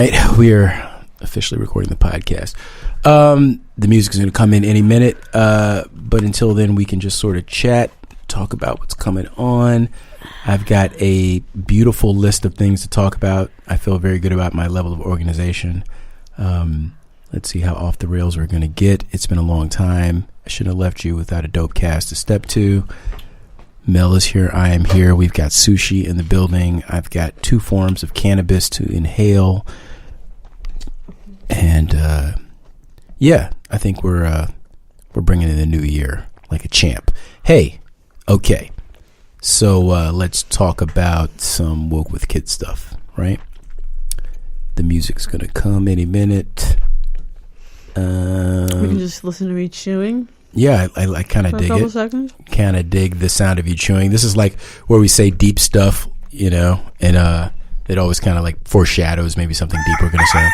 Right, we are officially recording the podcast. The music is going to come in any minute, but until then, we can just sort of chat, talk about what's coming on. I've got a beautiful list of things to talk about. I feel very good about my level of organization. Let's see how off the rails we're going to get. It's been a long time. I shouldn't have left you without a dope cast to step to. Mel is here. I am here. We've got sushi in the building. I've got 2 forms of cannabis to inhale. And yeah, I think we're bringing in the new year like a champ. Hey, okay. So let's talk about some Woke with Kids stuff, right? The music's going to come any minute. We can just listen to me chewing. Yeah, I kind of dig it. Seconds. Kind of dig the sound of you chewing. This is like where we say deep stuff, you know, and it always kind of like foreshadows maybe something deep we're going to say.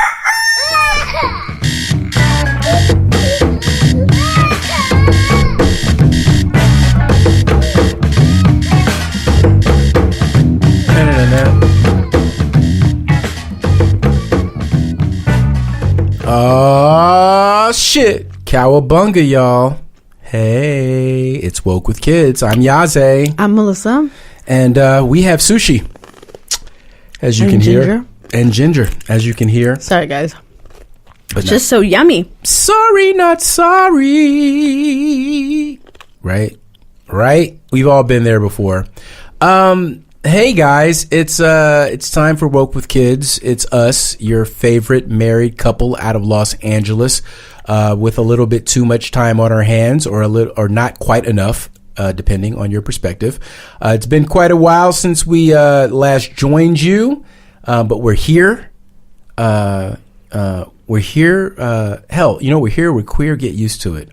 Oh shit, cowabunga, y'all. Hey, it's Woke with Kids. I'm Yaze. I'm Melissa. And we have sushi, as you can hear. And ginger, as you can hear. Sorry, guys. But just so yummy. Sorry, not sorry. Right? We've all been there before. Hey guys, it's time for Woke with Kids. It's us, your favorite married couple out of Los Angeles, with a little bit too much time on our hands, or not quite enough, depending on your perspective. It's been quite a while since we last joined you, but we're here. We're here. Hell, you know, we're here. We're queer. Get used to it.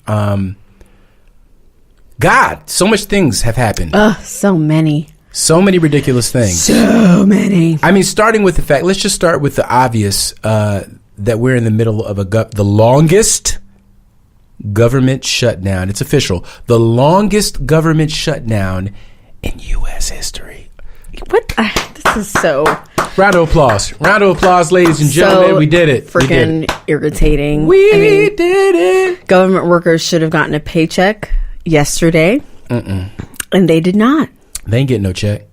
God, so much things have happened. So many. So many ridiculous things. So many. I mean, starting with the fact, let's just start with the obvious, that we're in the middle of the longest government shutdown. It's official. The longest government shutdown in U.S. history. What? This is so... Round of applause. Round of applause, ladies and gentlemen. We did it. Freaking irritating. We did it. Government workers should have gotten a paycheck yesterday. And they did not. They ain't getting no check.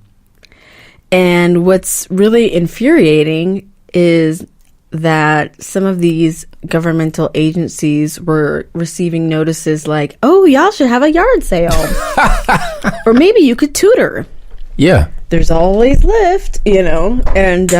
And what's really infuriating is that some of these governmental agencies were receiving notices like, oh, y'all should have a yard sale. Or maybe you could tutor. Yeah. There's always Lyft, you know, and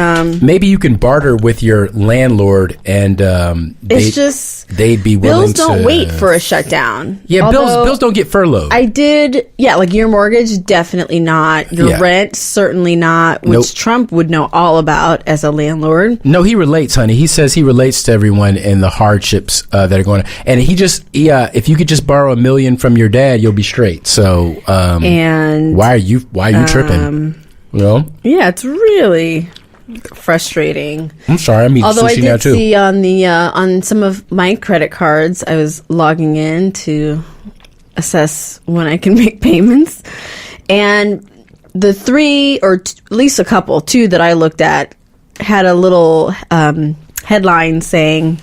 maybe you can barter with your landlord, and they'd be willing to. Bills don't wait for a shutdown. Yeah, bills don't get furloughed. Like your mortgage, definitely not. Your rent, certainly not, which Trump would know all about as a landlord. No, he relates, honey. He says he relates to everyone in the hardships that are going on. And if you could just borrow $1 million from your dad, you'll be straight. So, and why are you tripping? No. Yeah, it's really frustrating. I'm sorry, I'm eating sushi now too. Although I did see on some of my credit cards, I was logging in to assess when I can make payments, and the 3 or at least a couple, 2 that I looked at had a little headline saying,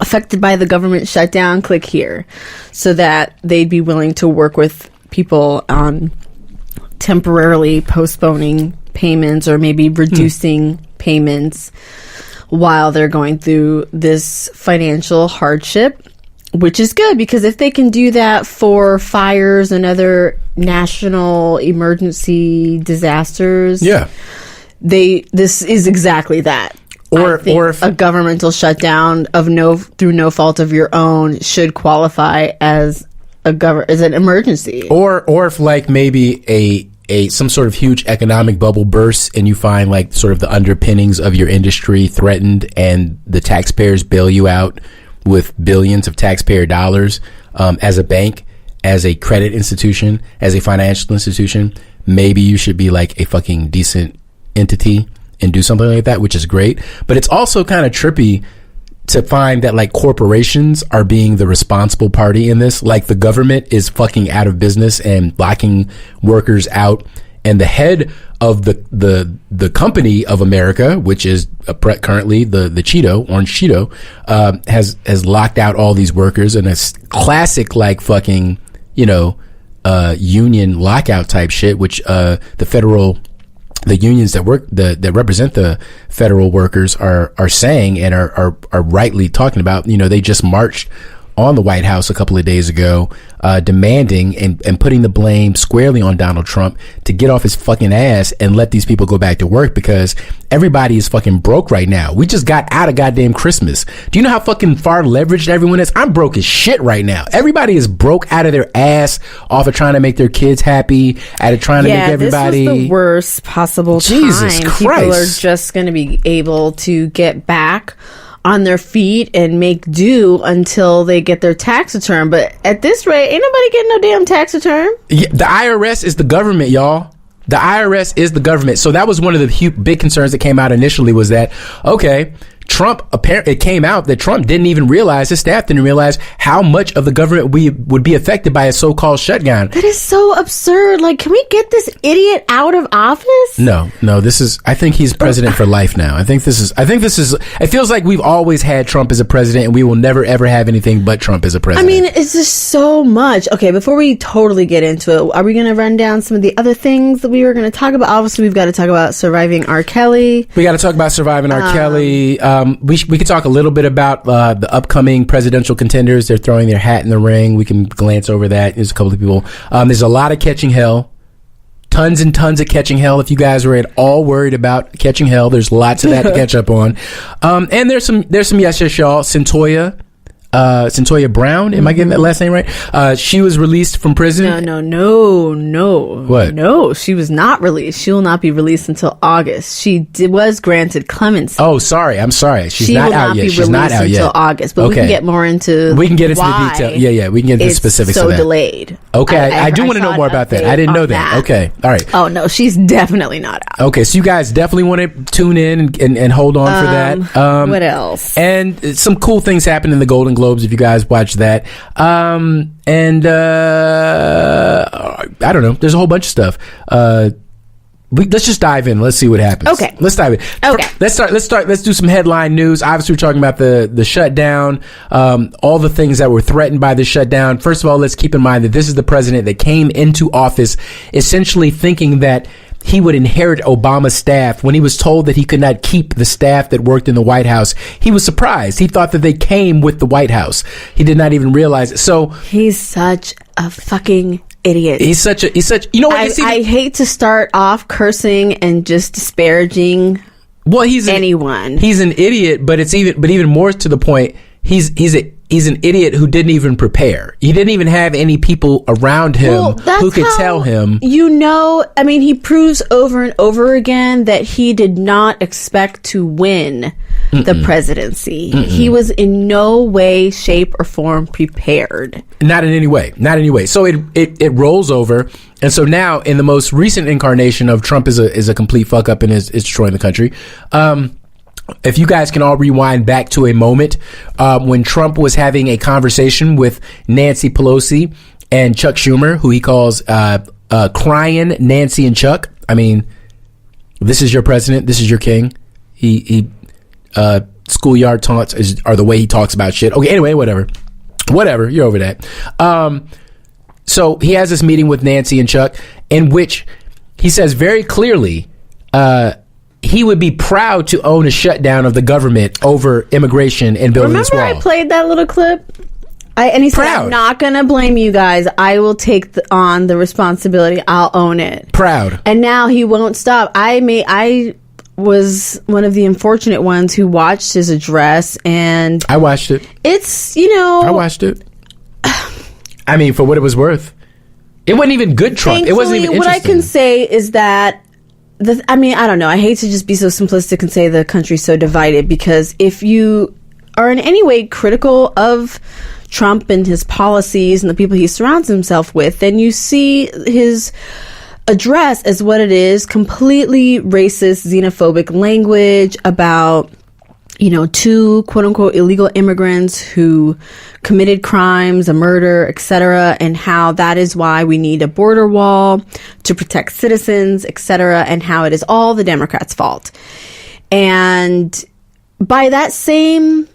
"Affected by the government shutdown, click here," so that they'd be willing to work with people on temporarily postponing payments or maybe reducing payments while they're going through this financial hardship, which is good because if they can do that for fires and other national emergency disasters, this is exactly that. Or if a governmental shutdown through no fault of your own should qualify as an emergency, or if like maybe some sort of huge economic bubble bursts and you find like sort of the underpinnings of your industry threatened and the taxpayers bail you out with billions of taxpayer dollars, as a bank, as a credit institution, as a financial institution, maybe you should be like a fucking decent entity and do something like that, which is great. But it's also kind of trippy to find that like corporations are being the responsible party in this. Like the government is fucking out of business and locking workers out and the head of the company of America, which is currently the Cheeto, Orange Cheeto, has locked out all these workers in a classic like fucking, union lockout type shit, which the unions that represent the federal workers are saying and are rightly talking about. They just marched on the White House a couple of days ago, demanding and putting the blame squarely on Donald Trump to get off his fucking ass and let these people go back to work, because everybody is fucking broke right now. We just got out of goddamn Christmas. Do you know how fucking far leveraged everyone is? I'm broke as shit right now. Everybody is broke out of their ass off of trying to make their kids happy, out of trying to make everybody. This was the worst possible Jesus time. Christ. People are just going to be able to get back on their feet and make do until they get their tax return. But at this rate, ain't nobody getting no damn tax return. Yeah, the IRS is the government, y'all. The IRS is the government. So that was one of the big concerns that came out initially, was that, okay, it came out that Trump didn't even realize, his staff didn't realize how much of the government would be affected by a so-called shutdown. That is so absurd. Like, can we get this idiot out of office? No, I think he's president for life now. I think this is, it feels like we've always had Trump as a president and we will never ever have anything but Trump as a president. I mean, it's just so much. Okay, before we totally get into it, are we going to run down some of the other things that we were going to talk about? Obviously, we've got to talk about surviving R. Kelly. We got to talk about surviving R. Kelly. We could talk a little bit about the upcoming presidential contenders. They're throwing their hat in the ring. We can glance over that. There's a couple of people. There's a lot of catching hell. Tons and tons of catching hell. If you guys are at all worried about catching hell, there's lots of that to catch up on. And there's some yes, y'all. Cyntoia Brown. Am I getting that last name right? She was released from prison. No. What? No, she was not released. She will not be released until August. She was granted clemency. Oh, sorry. I'm sorry. She's not out yet. She's not out yet until August. But we can get more into. We can get into the detail. Yeah. We can get into the specifics of that. So delayed. Okay. I do want to know more about that. I didn't know that. Okay. All right. Oh no, she's definitely not out. Okay. So you guys definitely want to tune in and hold on for that. What else? And some cool things happened in the Golden Globes, if you guys watch that. I don't know. There's a whole bunch of stuff. Let's just dive in. Let's see what happens. Okay. Let's dive in. Okay. Let's start. Let's do some headline news. Obviously, we're talking about the shutdown, all the things that were threatened by the shutdown. First of all, let's keep in mind that this is the president that came into office essentially thinking that he would inherit Obama's staff. When he was told that he could not keep the staff that worked in the White House, he was surprised. He thought that they came with the White House. He did not even realize it. So he's such a fucking idiot. He's such, you know what? I hate to start off cursing and just disparaging anyone. He's an idiot, but even more to the point, he's an idiot who didn't even prepare. He didn't even have any people around him who could tell him. I mean, he proves over and over again that he did not expect to win the presidency. He was in no way, shape, or form prepared. Not in any way. So it rolls over. And so now, in the most recent incarnation of Trump is a complete fuck up and is destroying the country. If you guys can all rewind back to a moment when Trump was having a conversation with Nancy Pelosi and Chuck Schumer, who he calls crying Nancy and Chuck. I mean, this is your president. This is your king. He schoolyard taunts are the way he talks about shit. Okay, anyway, whatever. You're over that. So he has this meeting with Nancy and Chuck in which he says very clearly, he would be proud to own a shutdown of the government over immigration and building this wall. Remember I played that little clip? And he said, I'm not going to blame you guys. I will take on the responsibility. I'll own it. Proud. And now he won't stop. I was one of the unfortunate ones who watched his address, and I watched it. I watched it. I mean, for what it was worth. It wasn't even good Trump. It wasn't even interesting. What I can say is that I don't know. I hate to just be so simplistic and say the country's so divided, because if you are in any way critical of Trump and his policies and the people he surrounds himself with, then you see his address as what it is: completely racist, xenophobic language about two quote unquote illegal immigrants who committed crimes, a murder, etc., and how that is why we need a border wall to protect citizens, etc., and how it is all the Democrats' fault. And by that same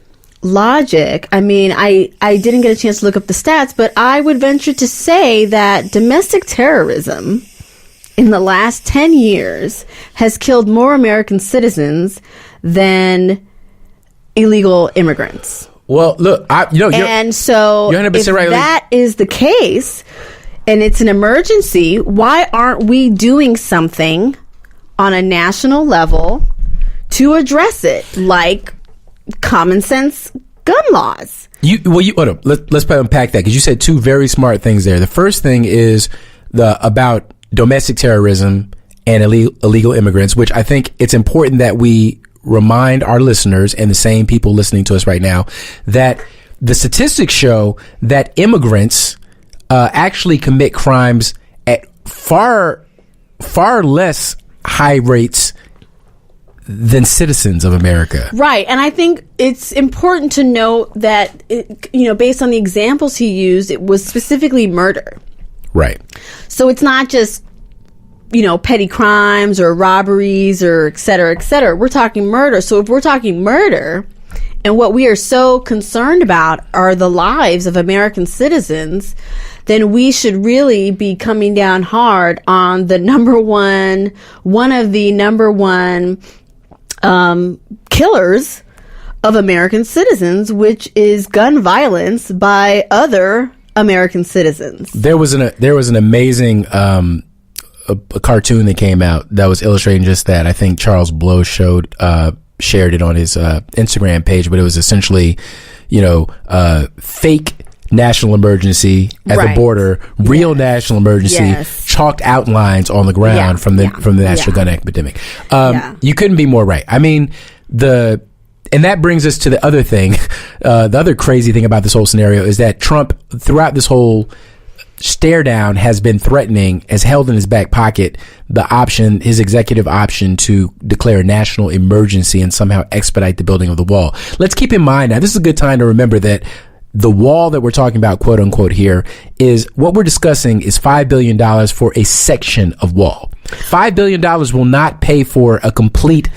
logic, I mean, I didn't get a chance to look up the stats, but I would venture to say that domestic terrorism in the last 10 years has killed more American citizens than illegal immigrants. Well, look, you're 100% right. That is the case, and it's an emergency, why aren't we doing something on a national level to address it, like common sense gun laws? Hold up. Let's unpack that, because you said two very smart things there. The first thing is about domestic terrorism and illegal immigrants, which I think it's important that we remind our listeners and the same people listening to us right now that the statistics show that immigrants actually commit crimes at far less high rates than citizens of America. Right. And I think it's important to note that, based on the examples he used, it was specifically murder. Right. So it's not just petty crimes or robberies or et cetera, et cetera. We're talking murder. So if we're talking murder, and what we are so concerned about are the lives of American citizens, then we should really be coming down hard on the one of the number one killers of American citizens, which is gun violence by other American citizens. There was an amazing a cartoon that came out that was illustrating just that. I think Charles Blow shared it on his Instagram page, but it was essentially, fake national emergency at the border, real national emergency, chalked outlines on the ground from the national gun epidemic. You couldn't be more right. I mean, and that brings us to the other thing. The other crazy thing about this whole scenario is that Trump, throughout this whole stare down, has been threatening, has held in his back pocket his executive option to declare a national emergency and somehow expedite the building of the wall. Let's keep in mind, now this is a good time to remember that the wall that we're talking about, quote unquote, here is what we're discussing is $5 billion for a section of wall. $5 billion will not pay for a complete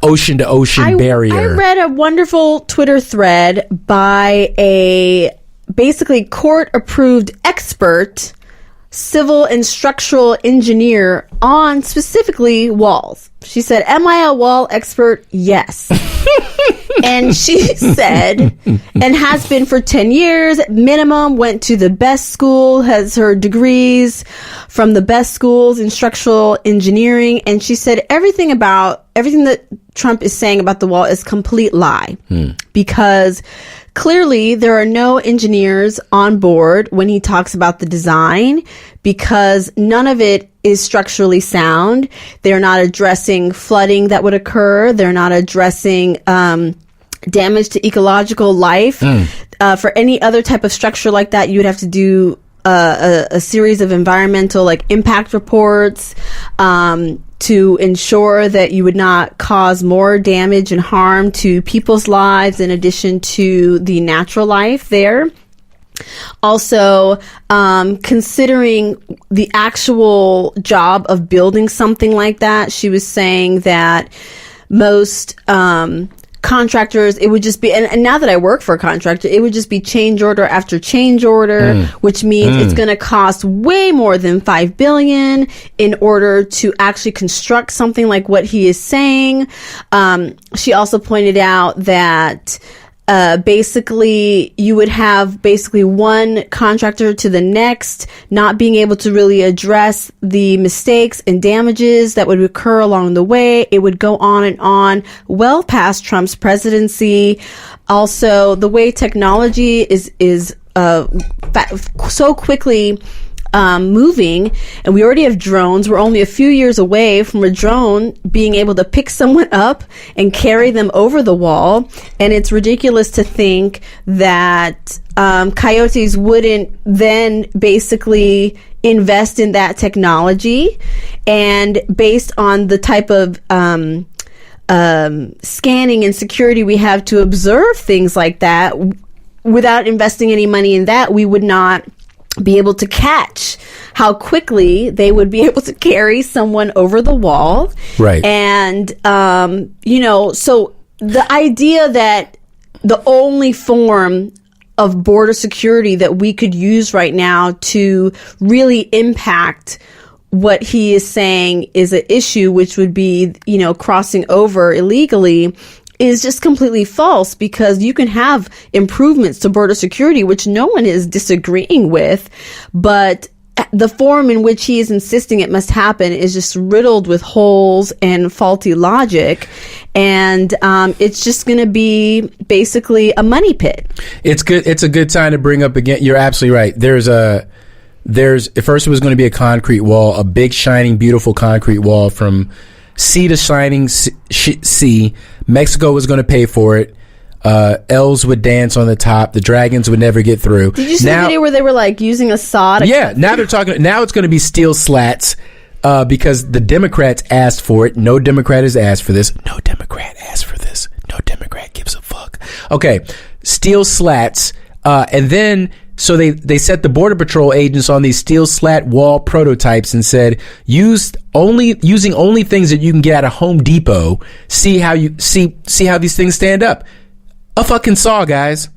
ocean to ocean barrier. I read a wonderful Twitter thread by a basically court-approved expert, civil and structural engineer on specifically walls. She said, "Am I a wall expert? Yes." And she said, and has been for 10 years, minimum, went to the best school, has her degrees from the best schools in structural engineering. And she said everything that Trump is saying about the wall is complete lie. Because clearly there are no engineers on board when he talks about the design, because none of it is structurally sound. They're not addressing flooding that would occur. They're not addressing damage to ecological life. For any other type of structure like that, you would have to do a series of environmental impact reports to ensure that you would not cause more damage and harm to people's lives in addition to the natural life there. Also, considering the actual job of building something like that, she was saying that most contractors, it would just be, and now that I work for a contractor, it would just be change order after change order, which means it's going to cost way more than $5 billion in order to actually construct something like what he is saying. She also pointed out that basically you would have one contractor to the next not being able to really address the mistakes and damages that would occur along the way. It would go on and on well past Trump's presidency. Also, the way technology is so quickly moving, and we already have drones. We're only a few years away from a drone being able to pick someone up and carry them over the wall. And it's ridiculous to think that coyotes wouldn't then basically invest in that technology. And based on the type of scanning and security we have to observe things like that, without investing any money in that, we would not be able to catch how quickly they would be able to carry someone over the wall. Right. And, so the idea that the only form of border security that we could use right now to really impact what he is saying is an issue, which would be, crossing over illegally, is just completely false, because you can have improvements to border security, which no one is disagreeing with, but the form in which he is insisting it must happen is just riddled with holes and faulty logic, and it's just going to be basically a money pit. It's good. It's a good time to bring up again. You're absolutely right. There's at first it was going to be a concrete wall, a big, shining, beautiful concrete wall from sea to shining sea. Mexico was going to pay for it. Elves would dance on the top. The dragons would never get through. Did you see the video where they were like using a saw to now they're talking. Now it's going to be steel slats because the Democrats asked for it. No Democrat has asked for this. No Democrat asked for this. No Democrat gives a fuck. Okay, steel slats, and then. So they set the Border Patrol agents on these steel slat wall prototypes and said, using only things that you can get out of Home Depot. See how these things stand up. A fucking saw, guys.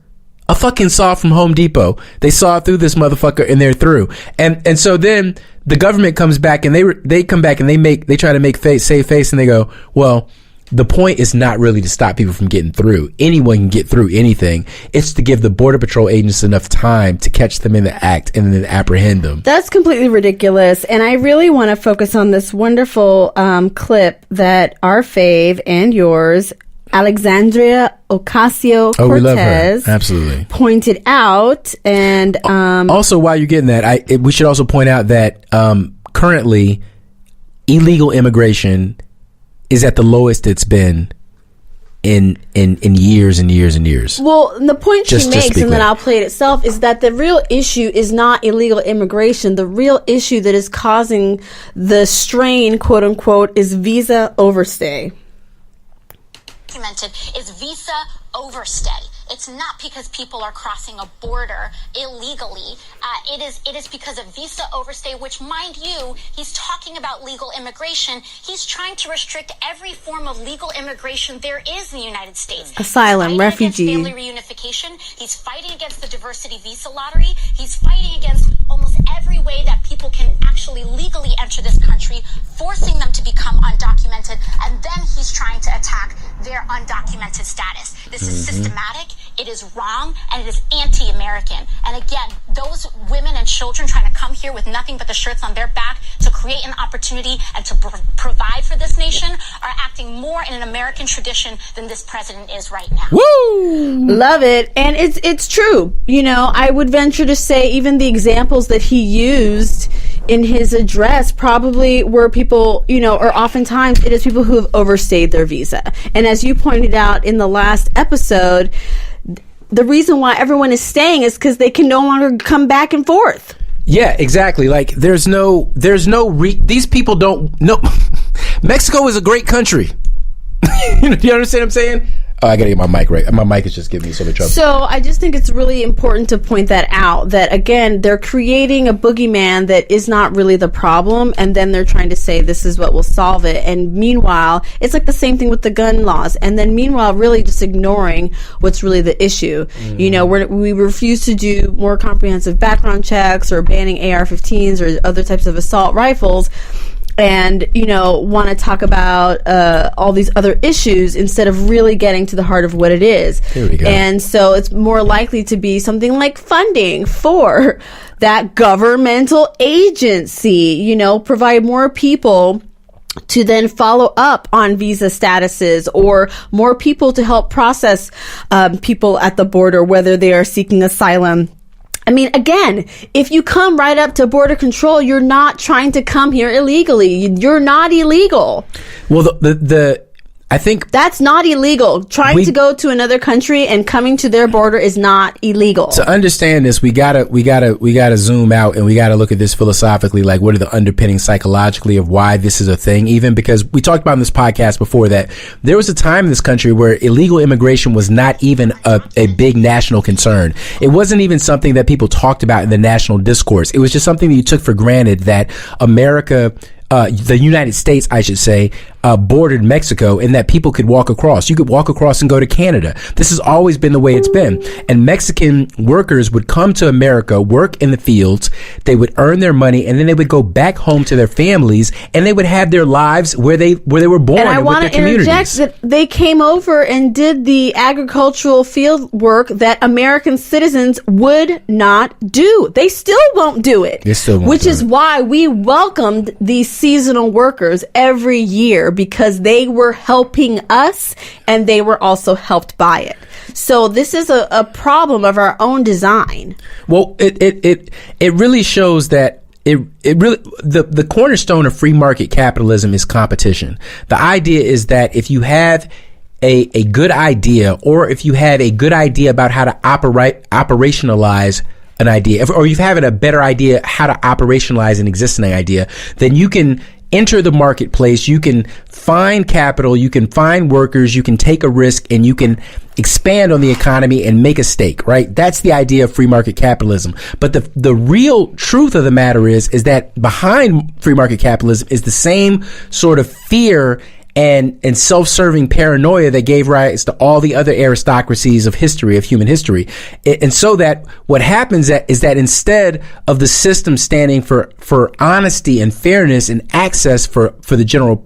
A fucking saw from Home Depot. They saw through this motherfucker and they're through. And so then the government comes back and they come back and they try to save face and they go, well, the point is not really to stop people from getting through. Anyone can get through anything. It's to give the Border Patrol agents enough time to catch them in the act and then apprehend them. That's completely ridiculous. And I really want to focus on this wonderful clip that our fave and yours, Alexandria Ocasio-Cortez, absolutely, pointed out. And also, while you're getting that, we should also point out that currently illegal immigration is at the lowest it's been in years and years and years. Well, the point she makes, and then I'll play it itself, is that the real issue is not illegal immigration. The real issue that is causing the strain, quote unquote, is visa overstay. Documented is visa overstay. It's not because people are crossing a border illegally. It is because of visa overstay, which, mind you, he's talking about legal immigration. He's trying to restrict every form of legal immigration there is in the United States. Asylum, refugee. Family reunification. He's fighting against the diversity visa lottery. He's fighting against almost every way that people can actually legally enter this country, forcing them to become undocumented, and then he's trying to attack their undocumented status. This is systematic. It is wrong, and it is anti-American. And again, those women and children trying to come here with nothing but the shirts on their back to create an opportunity and to provide for this nation are acting more in an American tradition than this president is right now. Woo! Love it. And it's true. I would venture to say even the examples that he used in his address probably were people, or oftentimes it is people who have overstayed their visa. And as you pointed out in the last episode, the reason why everyone is staying is because they can no longer come back and forth. Yeah, exactly. Like these people don't know. Mexico is a great country. You understand what I'm saying? Oh, I gotta get my mic right. My mic is just giving me so much trouble. So I just think it's really important to point that out, that again, they're creating a boogeyman that is not really the problem, and then they're trying to say this is what will solve it. And meanwhile, it's like the same thing with the gun laws. And then meanwhile, really just ignoring what's really the issue. We refuse to do more comprehensive background checks or banning AR-15s or other types of assault rifles. And, want to talk about all these other issues instead of really getting to the heart of what it is. There we go. And so it's more likely to be something like funding for that governmental agency, provide more people to then follow up on visa statuses, or more people to help process people at the border, whether they are seeking asylum. I mean, again, if you come right up to border control, you're not trying to come here illegally. You're not illegal. Well, I think that's not illegal. Trying to go to another country and coming to their border is not illegal. To understand this, we gotta zoom out and we gotta look at this philosophically. Like, what are the underpinnings psychologically of why this is a thing? Even because we talked about in this podcast before that there was a time in this country where illegal immigration was not even a big national concern. It wasn't even something that people talked about in the national discourse. It was just something that you took for granted that America, the United States, I should say, bordered Mexico, and that people could walk across. You could walk across and go to Canada. This has always been the way it's been. And Mexican workers would come to America, work in the fields, they would earn their money, and then they would go back home to their families, and they would have their lives where they were born. And I want to interject that they came over and did the agricultural field work that American citizens would not do. They still won't do it. They still won't. Which is why we welcomed these seasonal workers every year, because they were helping us and they were also helped by it. So this is a problem of our own design. Well, it really shows that it really the cornerstone of free market capitalism is competition. The idea is that if you have a good idea, or if you have a good idea about how to operationalize an idea, or you have a better idea how to operationalize an existing idea, then you can enter the marketplace, you can find capital, you can find workers, you can take a risk, and you can expand on the economy and make a stake, right? That's the idea of free market capitalism. But the real truth of the matter is that behind free market capitalism is the same sort of fear and self-serving paranoia that gave rise to all the other aristocracies of history, of human history. And so that what happens is that instead of the system standing for honesty and fairness and access for the general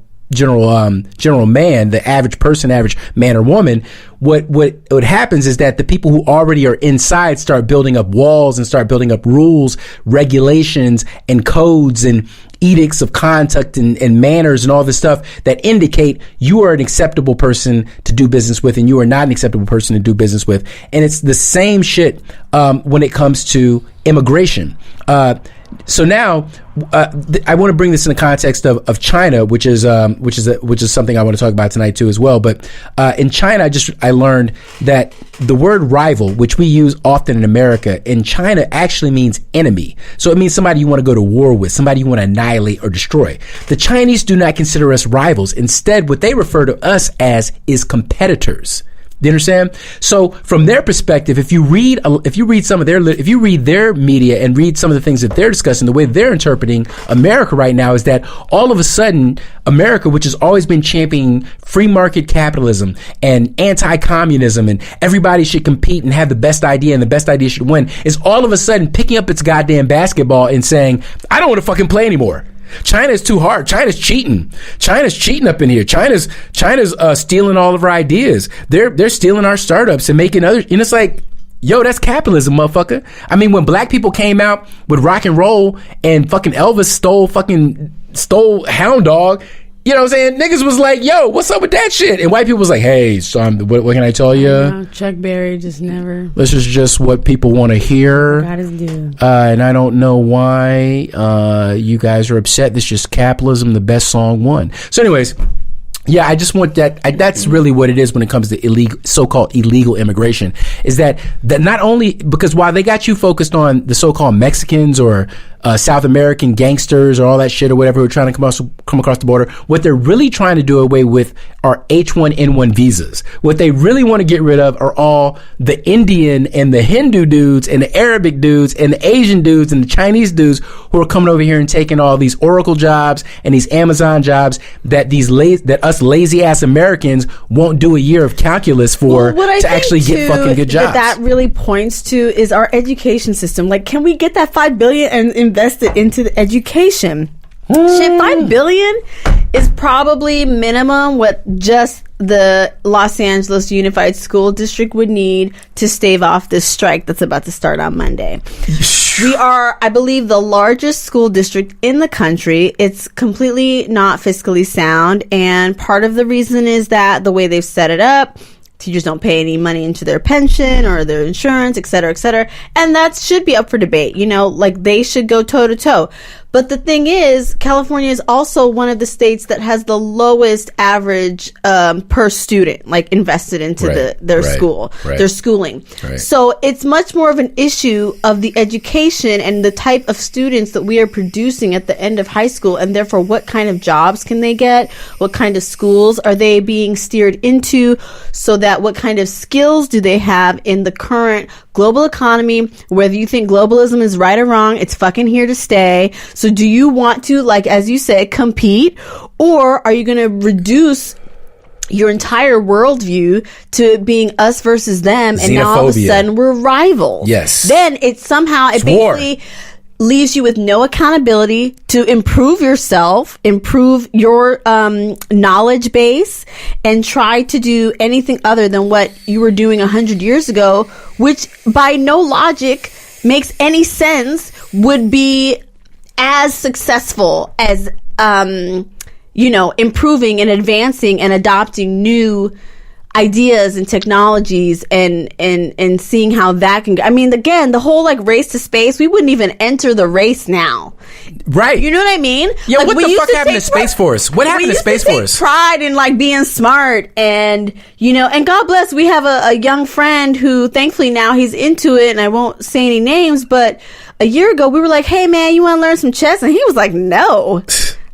man, the average person, average man or woman, what happens is that the people who already are inside start building up walls and start building up rules, regulations, and codes and edicts of conduct and manners and all this stuff that indicate you are an acceptable person to do business with and you are not an acceptable person to do business with. And it's the same shit when it comes to immigration. So now, I want to bring this in the context of China, which is something I want to talk about tonight too as well. But in China, I learned that the word rival, which we use often in America, in China actually means enemy. So it means somebody you want to go to war with, somebody you want to annihilate or destroy. The Chinese do not consider us rivals. Instead, what they refer to us as is competitors. Do you understand? So from their perspective, if you read their media and read some of the things that they're discussing, the way they're interpreting America right now is that all of a sudden America, which has always been championing free market capitalism and anti-communism and everybody should compete and have the best idea and the best idea should win, is all of a sudden picking up its goddamn basketball and saying, I don't want to fucking play anymore. China is too hard. China's cheating. China's cheating up in here. China's stealing all of our ideas. They're stealing our startups and making others. And it's like, yo, that's capitalism, motherfucker. I mean, when black people came out with rock and roll and fucking Elvis stole Hound Dog, you know what I'm saying? Niggas was like, yo, what's up with that shit? And white people was like, hey, son, what can I tell you? Chuck Berry just never. This is just what people want to hear. God is due. And I don't know why you guys are upset. This is just capitalism. The best song won. So anyways, yeah, I just want that. That's really what it is when it comes to so-called illegal immigration, is that not only because while they got you focused on the so-called Mexicans or South American gangsters or all that shit or whatever who are trying to come across the border, what they're really trying to do away with are H1N1 visas. What they really want to get rid of are all the Indian and the Hindu dudes and the Arabic dudes and the Asian dudes and the Chinese dudes who are coming over here and taking all these Oracle jobs and these Amazon jobs that us lazy ass Americans won't do a year of calculus for to actually get fucking good jobs. That really points to is our education system. Like, can we get that $5 billion and invest it into the education? Shit, $5 billion is probably minimum what just the Los Angeles Unified School District would need to stave off this strike that's about to start on Monday. We are, I believe, the largest school district in the country. It's completely not fiscally sound, and part of the reason is that the way they've set it up, teachers don't pay any money into their pension or their insurance, et cetera, and that should be up for debate. You know, like, they should go toe to toe. But the thing is, California is also one of the states that has the lowest average per student, like invested into their school, their schooling. Right. So it's much more of an issue of the education and the type of students that we are producing at the end of high school, and therefore what kind of jobs can they get? What kind of schools are they being steered into? So that what kind of skills do they have in the current global economy? Whether you think globalism is right or wrong, it's fucking here to stay. So do you want to, like, as you said, compete, or are you going to reduce your entire worldview to being us versus them, and now all of a sudden we're rivals? Yes. Then it basically leaves you with no accountability to improve yourself, improve your knowledge base, and try to do anything other than what you were doing 100 years ago, which by no logic makes any sense, would be as successful as improving and advancing and adopting new ideas and technologies and seeing how that can go. I mean, again, the whole like race to space, we wouldn't even enter the race now. Right. You know what I mean? Yeah, like, what the fuck happened to Space Force? What happened to Space Force? Pride in like being smart, and and God bless, we have a young friend who thankfully now he's into it, and I won't say any names, but a year ago we were like, hey man, you want to learn some chess? And he was like, no.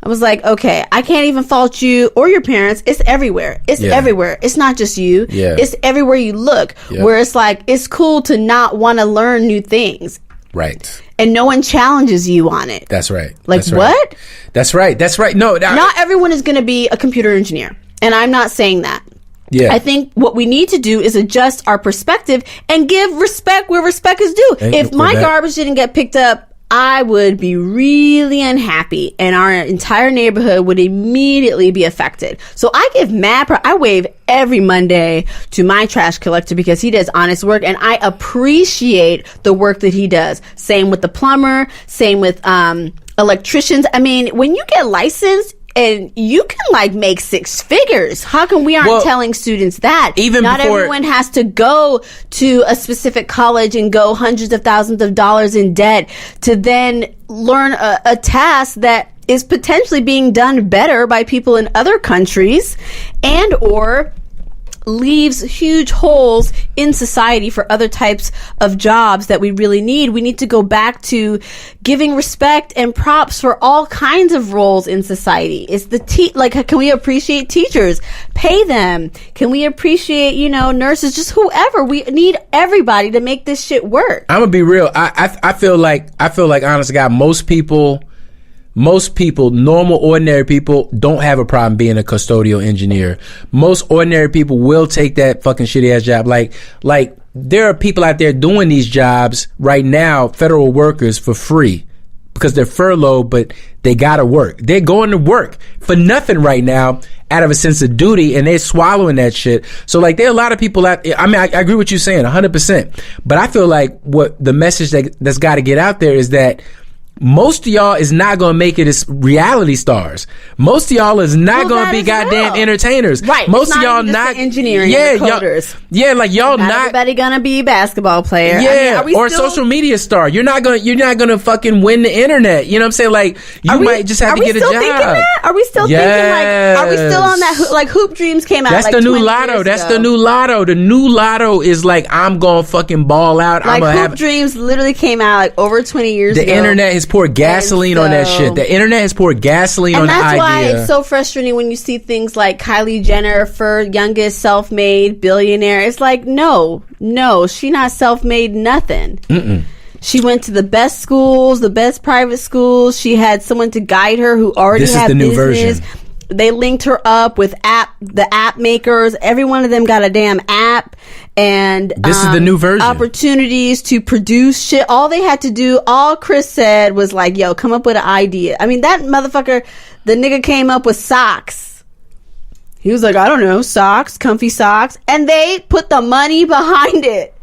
I was like, okay, I can't even fault you or your parents. It's everywhere. It's everywhere. It's not just you. Yeah. It's everywhere you look. Yep. Where it's like, it's cool to not want to learn new things. Right. And no one challenges you on it. That's right. Like, That's right. what? That's right. That's right. No. Not everyone is going to be a computer engineer. And I'm not saying that. Yeah. I think what we need to do is adjust our perspective and give respect where respect is due. If my garbage didn't get picked up, I would be really unhappy, and our entire neighborhood would immediately be affected. So I give I wave every Monday to my trash collector because he does honest work, and I appreciate the work that he does. Same with the plumber, same with electricians. I mean, when you get licensed, and you can like make six figures. How come we aren't telling students that? Even not everyone has to go to a specific college and go hundreds of thousands of dollars in debt to then learn a task that is potentially being done better by people in other countries, and or leaves huge holes in society for other types of jobs that we really need. We need to go back to giving respect and props for all kinds of roles in society. It's the can we appreciate teachers? Pay them. Can we appreciate, nurses? Just whoever. We need everybody to make this shit work. I'm gonna be real. I feel like honest to God, most people, normal, ordinary people don't have a problem being a custodial engineer. Most ordinary people will take that fucking shitty ass job. Like there are people out there doing these jobs right now, federal workers, for free because they're furloughed, but they gotta work. They're going to work for nothing right now out of a sense of duty, and they're swallowing that shit. So like there are a lot of people out there. I mean, I agree with you saying 100%, but I feel like what the message that's got to get out there is that most of y'all is not going to make it as reality stars. Most of y'all is not going to be goddamn entertainers. Right. Most of y'all not engineering. Yeah, coders. Like y'all not everybody going to be a basketball player. Yeah, or a social media star. You're not going to fucking win the internet. You know what I'm saying? Like you might just have to get a job. Are we still thinking that? Are we still on that? Hoop Dreams came out. That's like the new lotto. That's the new lotto. The new lotto is like, I'm going to fucking ball out. Like Hoop Dreams literally came out like over 20 years ago. The internet has poured gasoline on that shit. The internet has poured gasoline on the idea. And that's why it's so frustrating when you see things like Kylie Jenner, for youngest self-made billionaire. It's like, no, she not self-made nothing. Mm-mm. She went to the best schools, the best private schools. She had someone to guide her who already had business. This is the new version. They linked her up with the app makers. Every one of them got a damn app. And this is the new version. Opportunities to produce shit. All they had to do, all Chris said was like, yo, come up with an idea. I mean, that motherfucker, the nigga came up with socks. He was like, I don't know, socks, comfy socks. And they put the money behind it.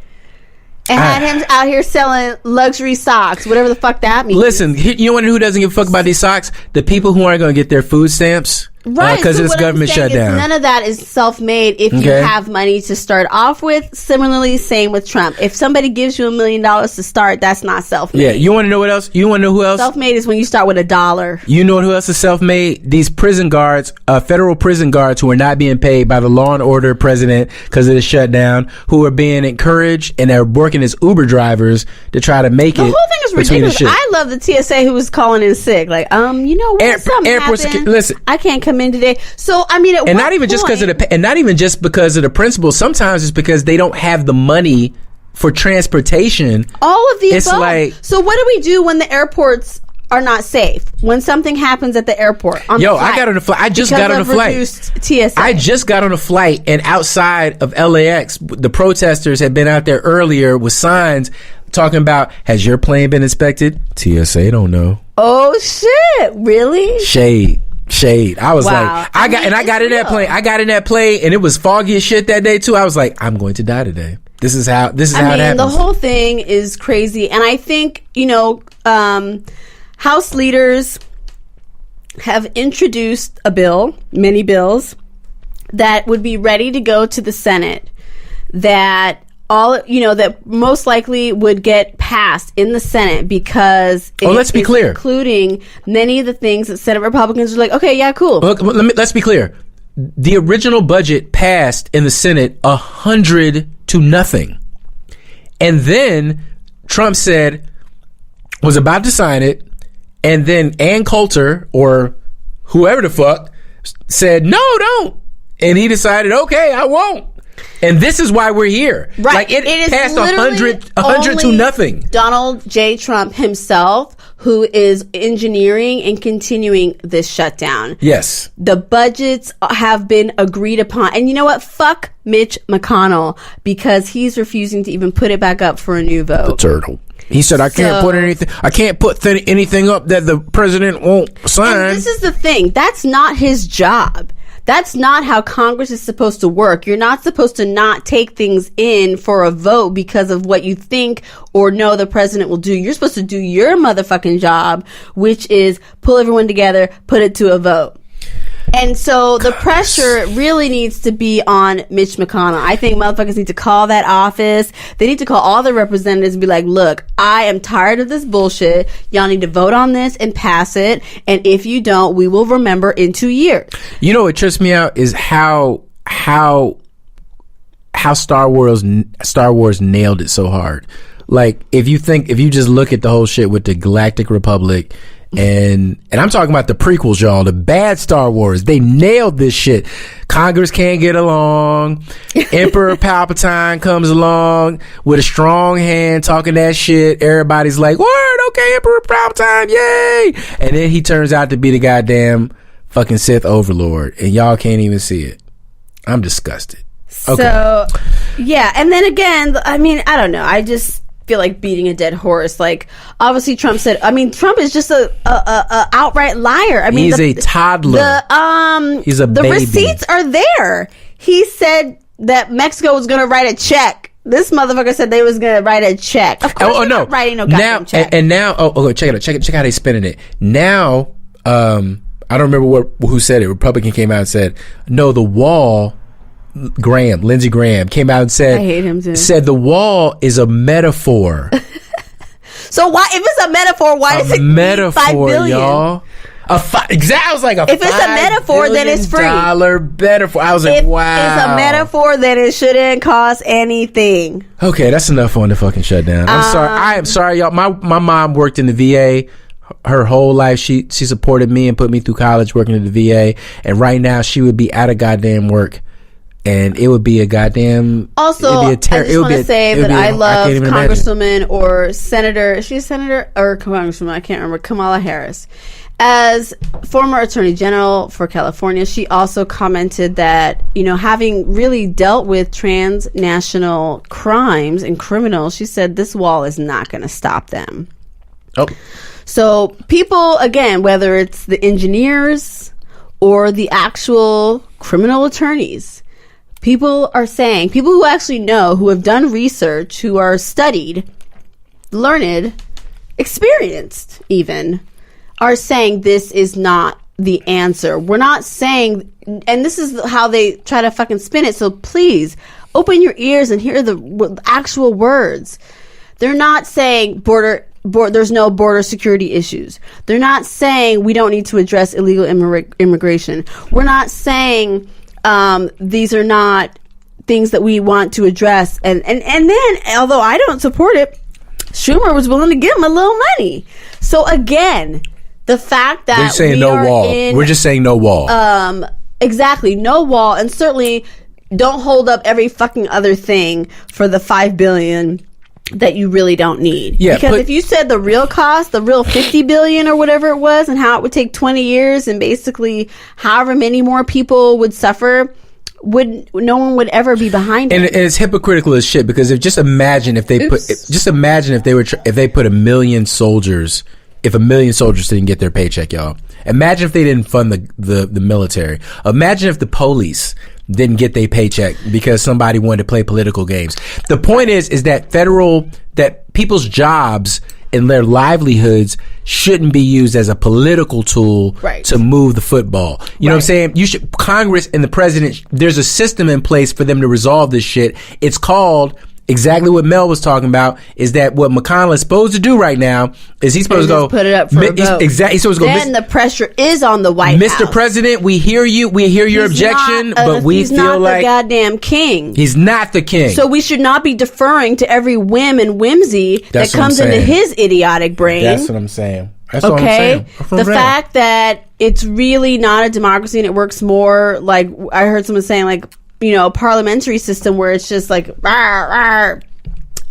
And had him out here selling luxury socks, whatever the fuck that means. Listen, you know who doesn't give a fuck about these socks? The people who aren't going to get their food stamps. Right, because so it's what I'm government saying is shutdown. none of that is self-made if you have money to start off with. Similarly, same with Trump. If somebody gives you $1 million to start, that's not self-made. Yeah, you want to know what else? You want to know who else? Self-made is when you start with $1. You know who else is self-made? These prison guards, federal prison guards who are not being paid by the law and order president because of the shutdown, who are being encouraged and they're working as Uber drivers to try to make it. The whole thing is ridiculous. I love the TSA who was calling in sick. Like, you know what? Something happened. Listen, I can't come in today. So I mean, and not even just because of the, and not even just because of the principal. Sometimes it's because they don't have the money for transportation. All of the it's above. Like, so what do we do when the airports are not safe? When something happens at the airport? I got on a flight. I just got on a flight. TSA. I just got on a flight, and outside of LAX, the protesters had been out there earlier with signs talking about, "Has your plane been inspected?" TSA don't know. Oh shit! Really? Shade. I was like, I got in that plane. I got in that plane, and it was foggy as shit that day too. I was like, I'm going to die today. This is how it happens. The whole thing is crazy, and I think House leaders have introduced many bills that would be ready to go to the Senate. That that most likely would get passed in the Senate because let's be clear, including many of the things that Senate Republicans are like, okay, yeah, cool. Let's be clear. The original budget passed in the Senate 100-0, and then Trump was about to sign it, and then Ann Coulter or whoever the fuck said, no, don't, and he decided, okay, I won't. And this is why we're here. Right. Like it passed 100-0. Donald J. Trump himself, who is engineering and continuing this shutdown. Yes. The budgets have been agreed upon. And you know what? Fuck Mitch McConnell, because he's refusing to even put it back up for a new vote. The turtle. He said, I can't put anything up that the president won't sign. And this is the thing. That's not his job. That's not how Congress is supposed to work. You're not supposed to not take things in for a vote because of what you think or know the president will do. You're supposed to do your motherfucking job, which is pull everyone together, put it to a vote. And so the pressure really needs to be on Mitch McConnell. I think motherfuckers need to call that office. They need to call all the representatives and be like, look, I am tired of this bullshit. Y'all need to vote on this and pass it. And if you don't, we will remember in 2 years. You know what trips me out is how Star Wars nailed it so hard. Like, if you just look at the whole shit with the Galactic Republic, and I'm talking about the prequels, y'all, the bad Star Wars. They nailed this shit. Congress can't get along. Emperor Palpatine comes along with a strong hand talking that shit. Everybody's like, word, okay, Emperor Palpatine, yay. And then he turns out to be the goddamn fucking Sith overlord, and y'all can't even see it. I'm disgusted. Okay. So, yeah. And then again, I mean, I don't know. I just feel like beating a dead horse. Like, obviously Trump is just a outright liar. I mean, he's a toddler. He's a baby. The receipts are there. He said that Mexico was going to write a check. This motherfucker said they was going to write a check. Of course, they're not writing no goddamn check. And now, check it out. Check how they spinning it. Now, I don't remember who said it. Republican came out and said, no, the wall. Lindsey Graham came out and said, I hate him too. Said the wall is a metaphor. So why, if it's a metaphor, why does it need $5 billion? Y'all. Exactly. I was like, if it's a metaphor, then it's free. Metaphor. I was like, wow. If it's a metaphor, then it shouldn't cost anything. Okay, that's enough on the fucking shutdown. I'm sorry. I am sorry, y'all. My mom worked in the VA her whole life. She supported me and put me through college working in the VA. And right now, she would be out of goddamn work. And it would be a goddamn. Also, I just want to say that I love Congresswoman or Senator. Is she a senator or Congresswoman? I can't remember. Kamala Harris. As former Attorney General for California, she also commented that, having really dealt with transnational crimes and criminals, she said this wall is not going to stop them. Oh. So people, again, whether it's the engineers or the actual criminal attorneys, people who actually know, who have done research, who are studied, learned, experienced even, are saying this is not the answer. We're not saying, and this is how they try to fucking spin it. So please open your ears and hear the actual words. They're not saying there's no border security issues. They're not saying we don't need to address illegal immigration. We're not saying these are not things that we want to address. And then, although I don't support it, Schumer was willing to give him a little money. So again, the fact that they're saying no wall. We're just saying no wall. Exactly, no wall, and certainly don't hold up every fucking other thing for the $5 billion that you really don't need. Yeah, because if you said the real cost, the real $50 billion or whatever it was, and how it would take 20 years, and basically however many more people would suffer, no one would ever be behind it. And it's hypocritical as shit, because just imagine if they put 1 million soldiers. If 1 million soldiers didn't get their paycheck, y'all. Imagine if they didn't fund the military. Imagine if the police didn't get their paycheck because somebody wanted to play political games. The point is that people's jobs and their livelihoods shouldn't be used as a political tool to move the football. You know what I'm saying? Congress and the president, there's a system in place for them to resolve this shit. It's called exactly what Mel was talking about, is that what McConnell is supposed to do right now is he's supposed to go put it up for a vote. Exactly. He's supposed to go. Then the pressure is on the White House. Mr. President, we hear you. We hear your objection, but we feel like he's not the goddamn king. He's not the king. So we should not be deferring to every whim and whimsy that comes into his idiotic brain. That's what I'm saying. That's what I'm saying. The fact that it's really not a democracy and it works more like, I heard someone saying, like, you know, a parliamentary system where it's just like, rawr, rawr,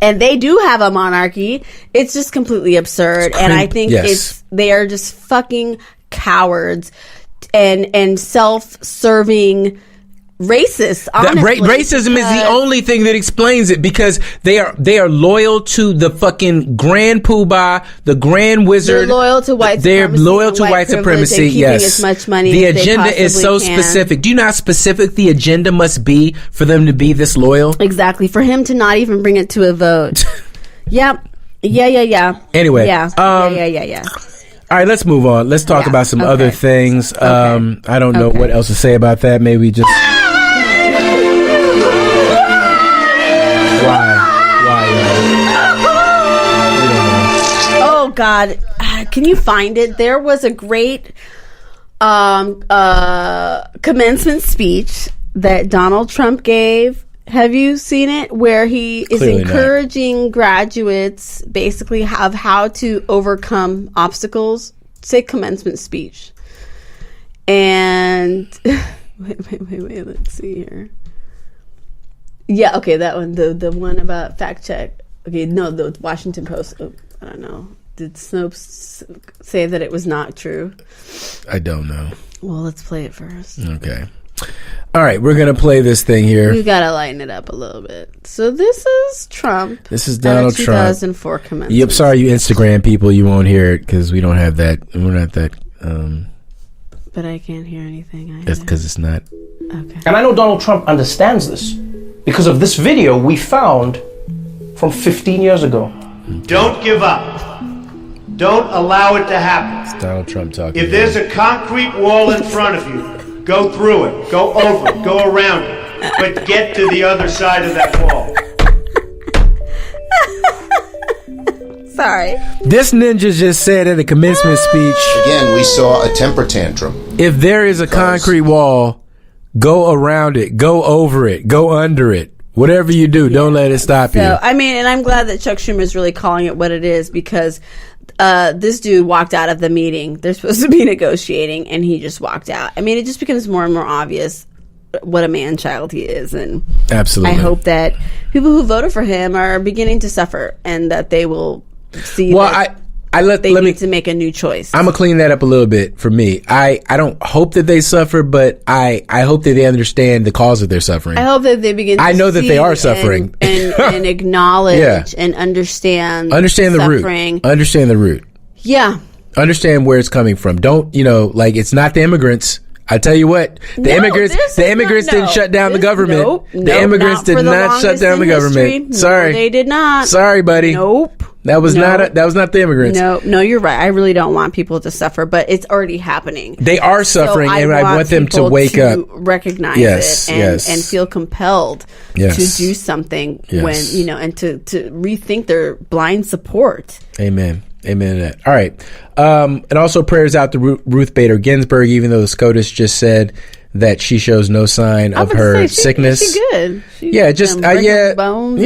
and they do have a monarchy. It's just completely absurd. And I think they are just fucking cowards and self-serving racists. Honestly, racism is the only thing that explains it, because they are loyal to the fucking Grand Poobah, the Grand Wizard. They're loyal to white supremacy. They're loyal to white supremacy. Yes, as much money. The agenda is so specific. Do you know how specific the agenda must be for them to be this loyal? Exactly. For him to not even bring it to a vote. Yep. Yeah. Anyway. Yeah. Yeah. All right, let's move on. Let's talk about some other things. I don't know what else to say about that. Maybe just. Oh God, can you find it? There was a great commencement speech that Donald Trump gave. Have you seen it? Where he is encouraging graduates basically of how to overcome obstacles. Say commencement speech. And wait, let's see here. Yeah, okay, that one, the one about fact check. Okay, no, the Washington Post. Oh, I don't know. Did Snopes say that it was not true? I don't know. Well, let's play it first. Okay. All right, we're going to play this thing here. We've got to lighten it up a little bit. So this is Trump. This is Donald Trump. 2004 commencement. Yep, sorry, you Instagram people, you won't hear it because we don't have that. We're not that. But I can't hear anything either. That's because it's not. Okay. And I know Donald Trump understands this because of this video we found from 15 years ago. Don't give up. Don't allow it to happen. It's Donald Trump talking. If there's a concrete wall in front of you, go through it, go over it, go around it, but get to the other side of that wall. Sorry. This ninja just said at a commencement speech. Again, we saw a temper tantrum. If there is a concrete wall, go around it, go over it, go under it. Whatever you do, don't let it stop you. I mean, and I'm glad that Chuck Schumer is really calling it what it is, because this dude walked out of the meeting. They're supposed to be negotiating, and he just walked out. I mean, it just becomes more and more obvious what a man-child he is. And absolutely, I hope that people who voted for him are beginning to suffer, and that they will see they need to make a new choice. I'm gonna clean that up a little bit for me. I don't hope that they suffer, but I hope that they understand the cause of their suffering. I hope that they begin. I know that they are suffering and acknowledge and understand the suffering. root. Understand the root. Yeah. Understand where it's coming from. Don't like it's not the immigrants. I tell you what, the immigrants didn't shut down the government. The immigrants did not shut down the government. Sorry, no, they did not. Sorry, buddy. That was not the immigrants. No, you're right. I really don't want people to suffer, but it's already happening. They are suffering, and I want them to wake up, recognize it, and feel compelled to do something when and to rethink their blind support. Amen to that. All right, and also prayers out to Ruth Bader Ginsburg, even though the SCOTUS just said that she shows no sign of her sickness. She's good. Bones.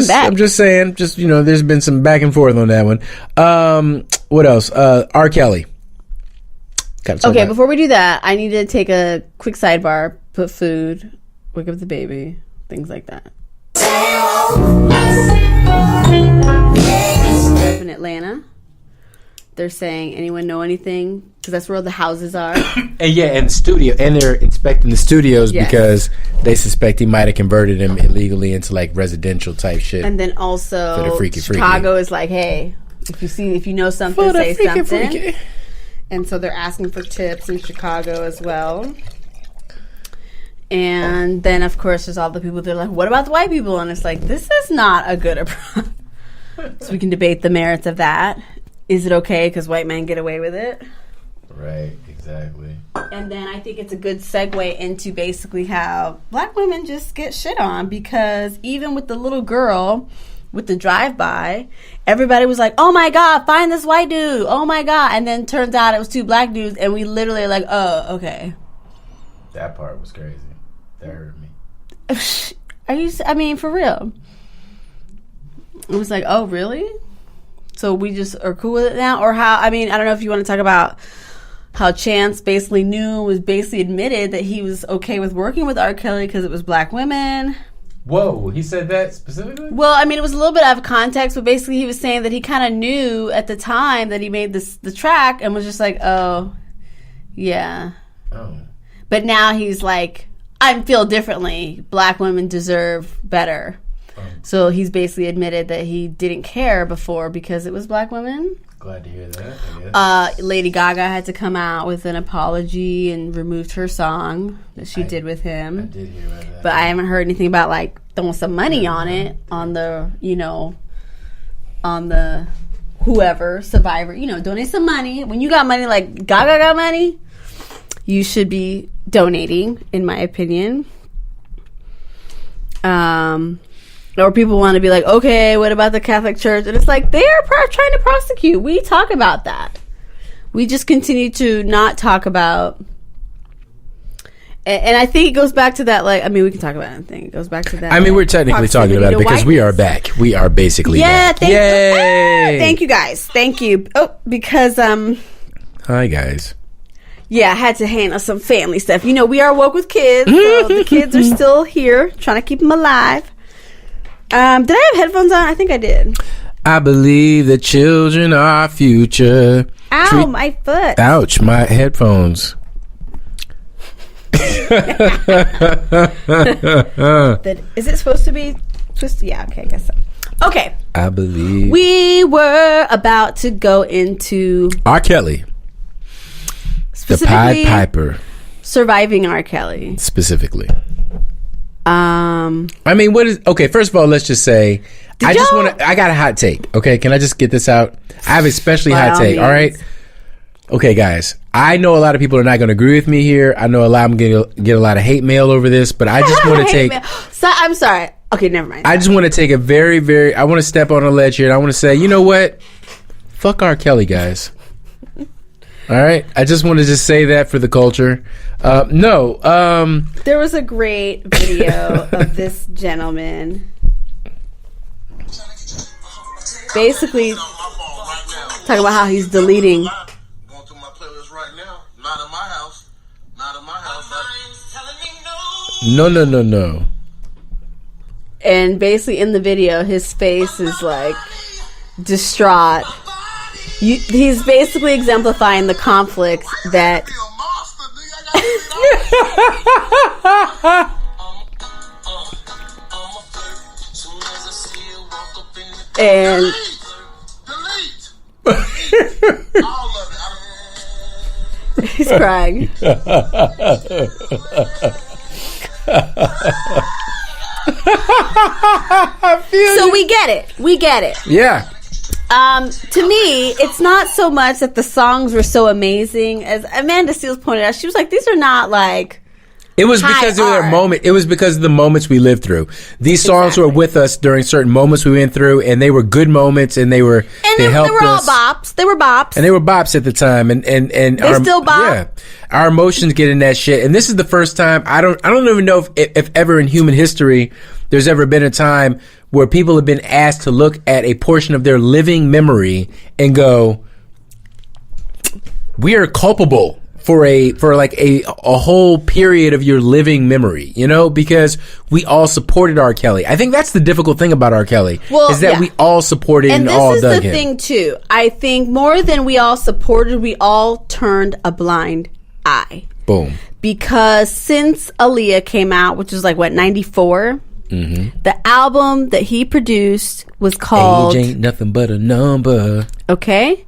I'm just saying. There's been some back and forth on that one. What else? R. Kelly. Okay, before we do that, I need to take a quick sidebar. Put food, wake up the baby, things like that. In Atlanta, they're saying, anyone know anything? Because that's where all the houses are. And studio, and they're inspecting the studios because they suspect he might have converted him illegally into like residential type shit. And then also Chicago is like, hey, if you know something, say something. Freaky. And so they're asking for tips in Chicago as well. And then of course there's all the people that are like, what about the white people? And it's like, this is not a good approach. So we can debate the merits of that. Is it okay because white men get away with it? Right, exactly. And then I think it's a good segue into basically how black women just get shit on, because even with the little girl with the drive-by, everybody was like, oh my God, find this white dude. Oh my God. And then turns out it was two black dudes, and we literally are like, oh, okay. That part was crazy. That hurt me. For real. It was like, oh, really? So we just are cool with it now? Or how, I don't know if you want to talk about how Chance basically admitted that he was okay with working with R. Kelly because it was black women. Whoa, he said that specifically? Well, it was a little bit out of context, but basically he was saying that he kind of knew at the time that he made the track and was just like, oh, yeah. Oh. But now he's like, I feel differently. Black women deserve better. So he's basically admitted that he didn't care before because it was black women. Glad to hear that, I guess. Lady Gaga had to come out with an apology and removed her song that she did with him. I did hear about that. But I haven't heard anything about like throwing some money on it, on the whoever, Survivor, donate some money. When you got money like Gaga got money, you should be donating, in my opinion. Or people want to be like, okay, what about the Catholic Church? And it's like, they are trying to prosecute. We talk about that. We just continue to not talk about. And I think it goes back to that, like, we can talk about anything. It goes back to that. We're technically talking about it because we are back. We are basically back. Yay! Thank you, guys. Thank you. Oh, because, hi, guys. Yeah, I had to handle some family stuff. We are woke with kids, so the kids are still here, trying to keep them alive. Did I have headphones on? I think I did. I believe the children are our future. Ow, my foot. Ouch, my headphones. Is it supposed to be twisted? Yeah, okay, I guess so. Okay. I believe. We were about to go into R. Kelly. The Pied Piper. Surviving R. Kelly. Specifically. What is okay? First of all, let's just say I got a hot take. Okay, can I just get this out? I have a especially hot take. All right. Okay, guys. I know a lot of people are not going to agree with me here. I know a lot. I'm going to get a lot of hate mail over this, but I just want to take. I'm sorry. Okay, never mind. I just want to take a very, very. I want to step on a ledge here, and I want to say, you know what? Fuck R. Kelly, guys. All right, I just want to say that for the culture. There was a great video of this gentleman basically talking about how he's deleting. Going through my playlist right now. Not in my house. Not in my house. No. And basically in the video, his face is like distraught. He's basically exemplifying the conflict that. And. He's crying. So we get it. Yeah. To me, it's not so much that the songs were so amazing. As Amanda Seals pointed out, she was like, these are not like... It was because of their moment. It was because of the moments we lived through. These songs were with us during certain moments we went through, and they were good moments, and they helped us. They were all bops. They were bops. And they were bops at the time, and they still bop. Yeah, our emotions get in that shit. And this is the first time I don't even know if ever in human history there's ever been a time where people have been asked to look at a portion of their living memory and go, we are culpable for a whole period of your living memory, you know, because we all supported R. Kelly. I think that's the difficult thing about R. Kelly, is that we all supported and all dug him. And this is the thing too. I think more than we all supported, we all turned a blind eye. Boom. Because since Aaliyah came out, which was like, what, 94? Mm-hmm. The album that he produced was called... Age Ain't Nothing But a Number. Okay.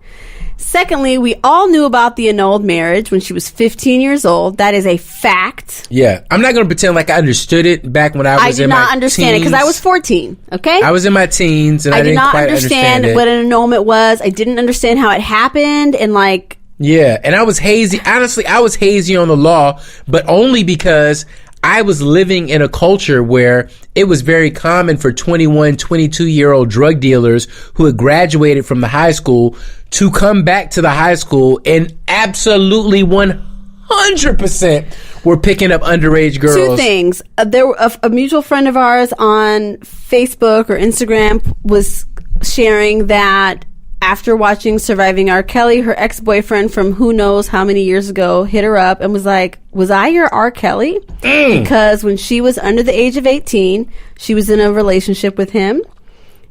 Secondly, we all knew about the annulled marriage when she was 15 years old. That is a fact. Yeah. I'm not going to pretend like I understood it back when I was in my teens. I did not understand it because I was 14, okay? I was in my teens and I didn't quite understand it. what an annulment was. I didn't understand how it happened and like... Yeah, and I was hazy. Honestly, I was hazy on the law, but only because I was living in a culture where it was very common for 21, 22-year-old drug dealers who had graduated from the high school to come back to the high school and absolutely 100% were picking up underage girls. Two things. There, a mutual friend of ours on Facebook or Instagram was sharing that after watching Surviving R. Kelly, her ex-boyfriend from who knows how many years ago hit her up and was like, was I your R. Kelly? Because when she was under the age of 18, she was in a relationship with him,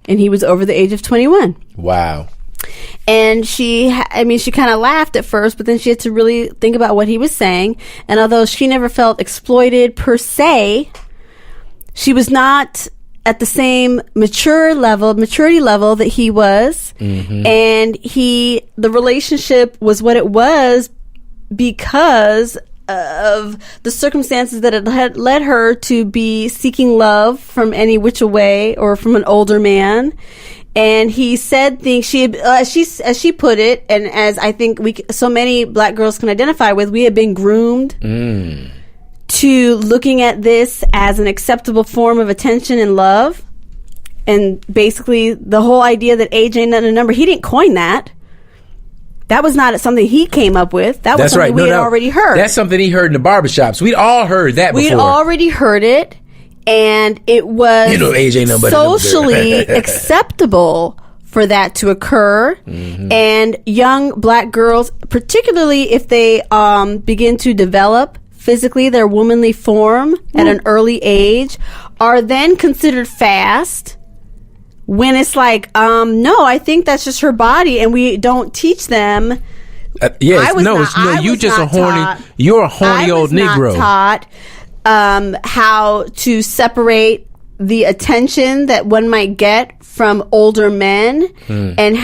and he was over the age of 21. Wow. And she kind of laughed at first, but then she had to really think about what he was saying. And although she never felt exploited per se, she was not at the same maturity level that he was. Mm-hmm. And the relationship was what it was because of the circumstances that had led her to be seeking love from any which way or from an older man. And he said things as she put it, and as I think so many black girls can identify with, we had been groomed to looking at this as an acceptable form of attention and love. And basically the whole idea that age ain't nothing a number, he didn't coin that. That was not something he came up with. That was something we had already heard. That's something he heard in the barbershops. We'd all heard that before. We'd already heard it, and it was age ain't nobody socially acceptable for that to occur. Mm-hmm. And young black girls, particularly if they begin to develop physically their womanly form at an early age, are then considered fast when it's like, no, I think that's just her body, and we don't teach them. You're a horny old Negro. Not taught how to separate the attention that one might get from older men, and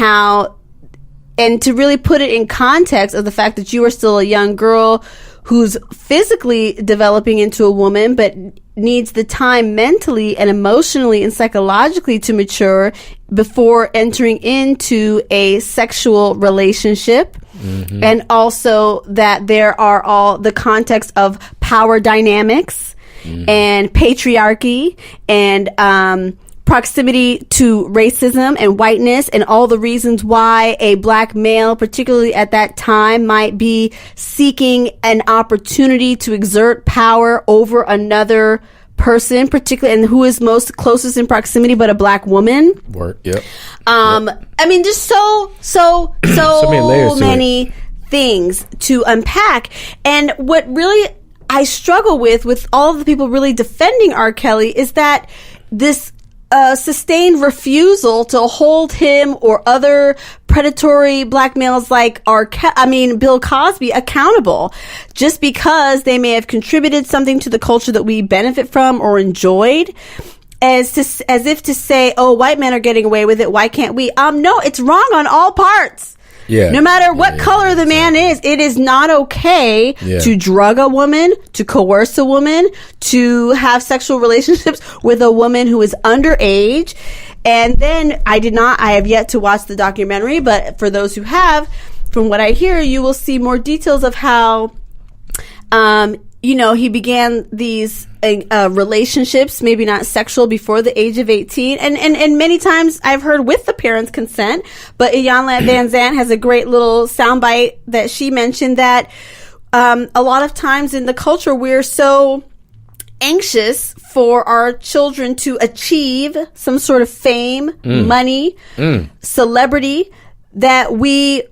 to really put it in context of the fact that you are still a young girl who's physically developing into a woman, but needs the time mentally and emotionally and psychologically to mature before entering into a sexual relationship. Mm-hmm. And also that there are all the context of power dynamics and patriarchy and proximity to racism and whiteness and all the reasons why a black male, particularly at that time, might be seeking an opportunity to exert power over another person, particularly, and who is most closest in proximity but a black woman. Yep. I mean, just so many things to unpack. And what really I struggle with all of the people really defending R. Kelly is that this sustained refusal to hold him or other predatory black males like Bill Cosby accountable just because they may have contributed something to the culture that we benefit from or enjoyed, as if to say, oh, white men are getting away with it, why can't we? No, it's wrong on all parts. Yeah. No matter what color the man is, it is not okay to drug a woman, to coerce a woman, to have sexual relationships with a woman who is underage. And then I have yet to watch the documentary, but for those who have, from what I hear, you will see more details of how, he began these relationships, maybe not sexual, before the age of 18. And many times I've heard with the parents' consent. But Iyanla Van Zandt has a great little soundbite that she mentioned that a lot of times in the culture, we're so anxious for our children to achieve some sort of fame, money, celebrity, that we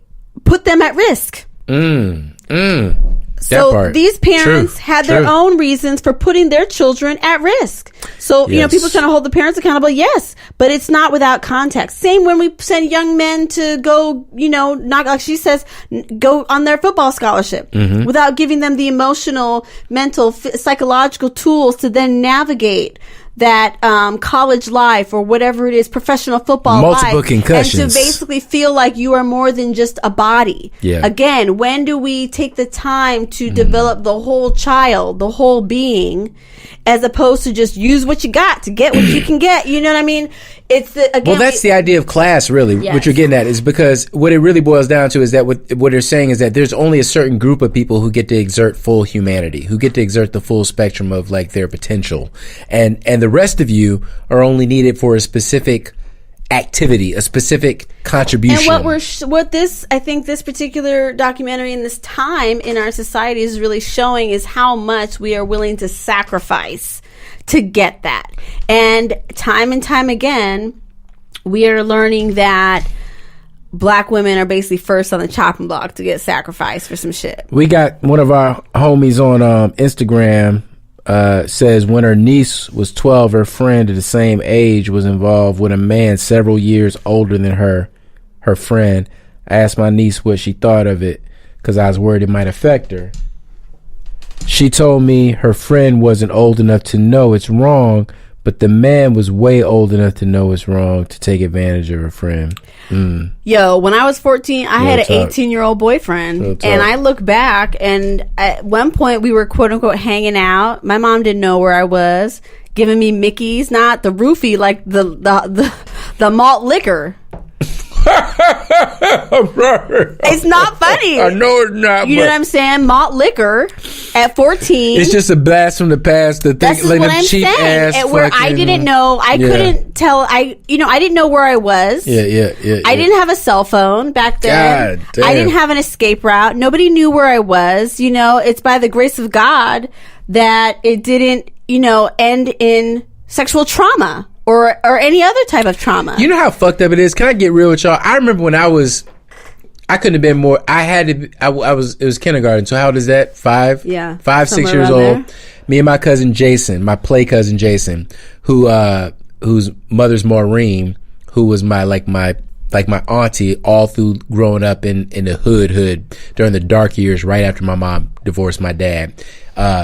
put them at risk. So these parents had their own reasons for putting their children at risk. So, people trying to hold the parents accountable. Yes, but it's not without context. Same when we send young men to go, not like she says, go on their football scholarship without giving them the emotional, mental, psychological tools to then navigate that college life or whatever it is, professional football multiple life, concussions, and to basically feel like you are more than just a body. Yeah. Again, when do we take the time to develop the whole child, the whole being, as opposed to just use what you got to get what you can get? You know what I mean? It's that's the idea of class, really. Yes. What you're getting at is because what it really boils down to is that what they're saying is that there's only a certain group of people who get to exert full humanity, who get to exert the full spectrum of like their potential, and the rest of you are only needed for a specific activity, a specific contribution. And I think this particular documentary in this time in our society is really showing is how much we are willing to sacrifice to get that. And time again, we are learning that black women are basically first on the chopping block to get sacrificed for some shit. We got one of our homies on Instagram says when her niece was 12, her friend of the same age was involved with a man several years older than her friend. I asked my niece what she thought of it because I was worried it might affect her. She told me her friend wasn't old enough to know it's wrong, but the man was way old enough to know it's wrong to take advantage of her friend. Yo, when I was 14, I had an 18-year-old boyfriend, and I look back, and at one point we were quote unquote hanging out. My mom didn't know where I was, giving me Mickeys, not the roofie, like the malt liquor. It's not funny. I know it's not. You know what I'm saying? Malt liquor at 14. It's just a blast from the past. That's like what I'm cheap saying. Ass where I didn't know. I couldn't tell. I didn't know where I was. Yeah. I didn't have a cell phone back then. God damn. I didn't have an escape route. Nobody knew where I was. It's by the grace of God that it didn't, end in sexual trauma. Or any other type of trauma. You know how fucked up it is? Can I get real with y'all? I remember when I couldn't have been more. It was kindergarten. So how old is that? 5? Yeah. 5, 6 years old. There. Me and my cousin Jason, my play cousin Jason, whose mother's Maureen, who was my auntie all through growing up in the hood during the dark years right after my mom divorced my dad.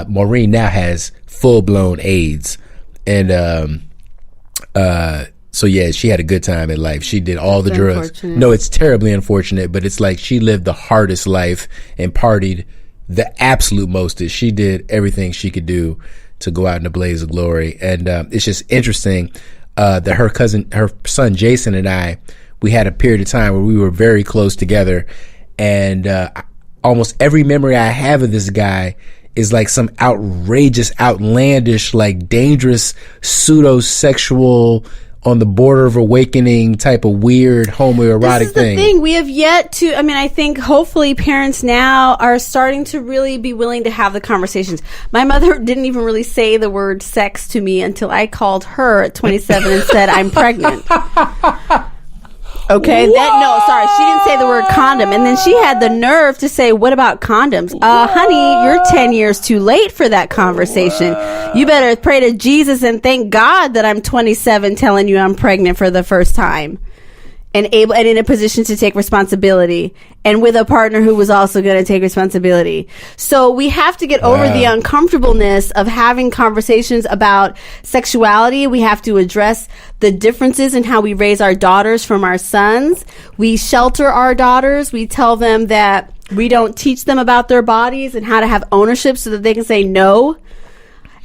Maureen now has full blown AIDS. And so yeah, she had a good time in life. She did all the drugs. No, it's terribly unfortunate, but it's like she lived the hardest life and partied the absolute mostest. She did everything she could do to go out in a blaze of glory. And it's just interesting that her son Jason and I, we had a period of time where we were very close together. And almost every memory I have of this guy is like some outrageous, outlandish, like dangerous, pseudo-sexual, on the border of awakening type of weird homoerotic thing. This is the thing. We have yet to, I think hopefully parents now are starting to really be willing to have the conversations. My mother didn't even really say the word sex to me until I called her at 27 and said, I'm pregnant. Okay, she didn't say the word condom. And then she had the nerve to say, what about condoms? Honey, you're 10 years too late for that conversation. You better pray to Jesus and thank God that I'm 27 telling you I'm pregnant for the first time. and able and in a position to take responsibility, and with a partner who was also going to take responsibility. So we have to get over the uncomfortableness of having conversations about sexuality. We have to address the differences in how we raise our daughters from our sons. We shelter our daughters. We tell them that we don't teach them about their bodies and how to have ownership so that they can say no.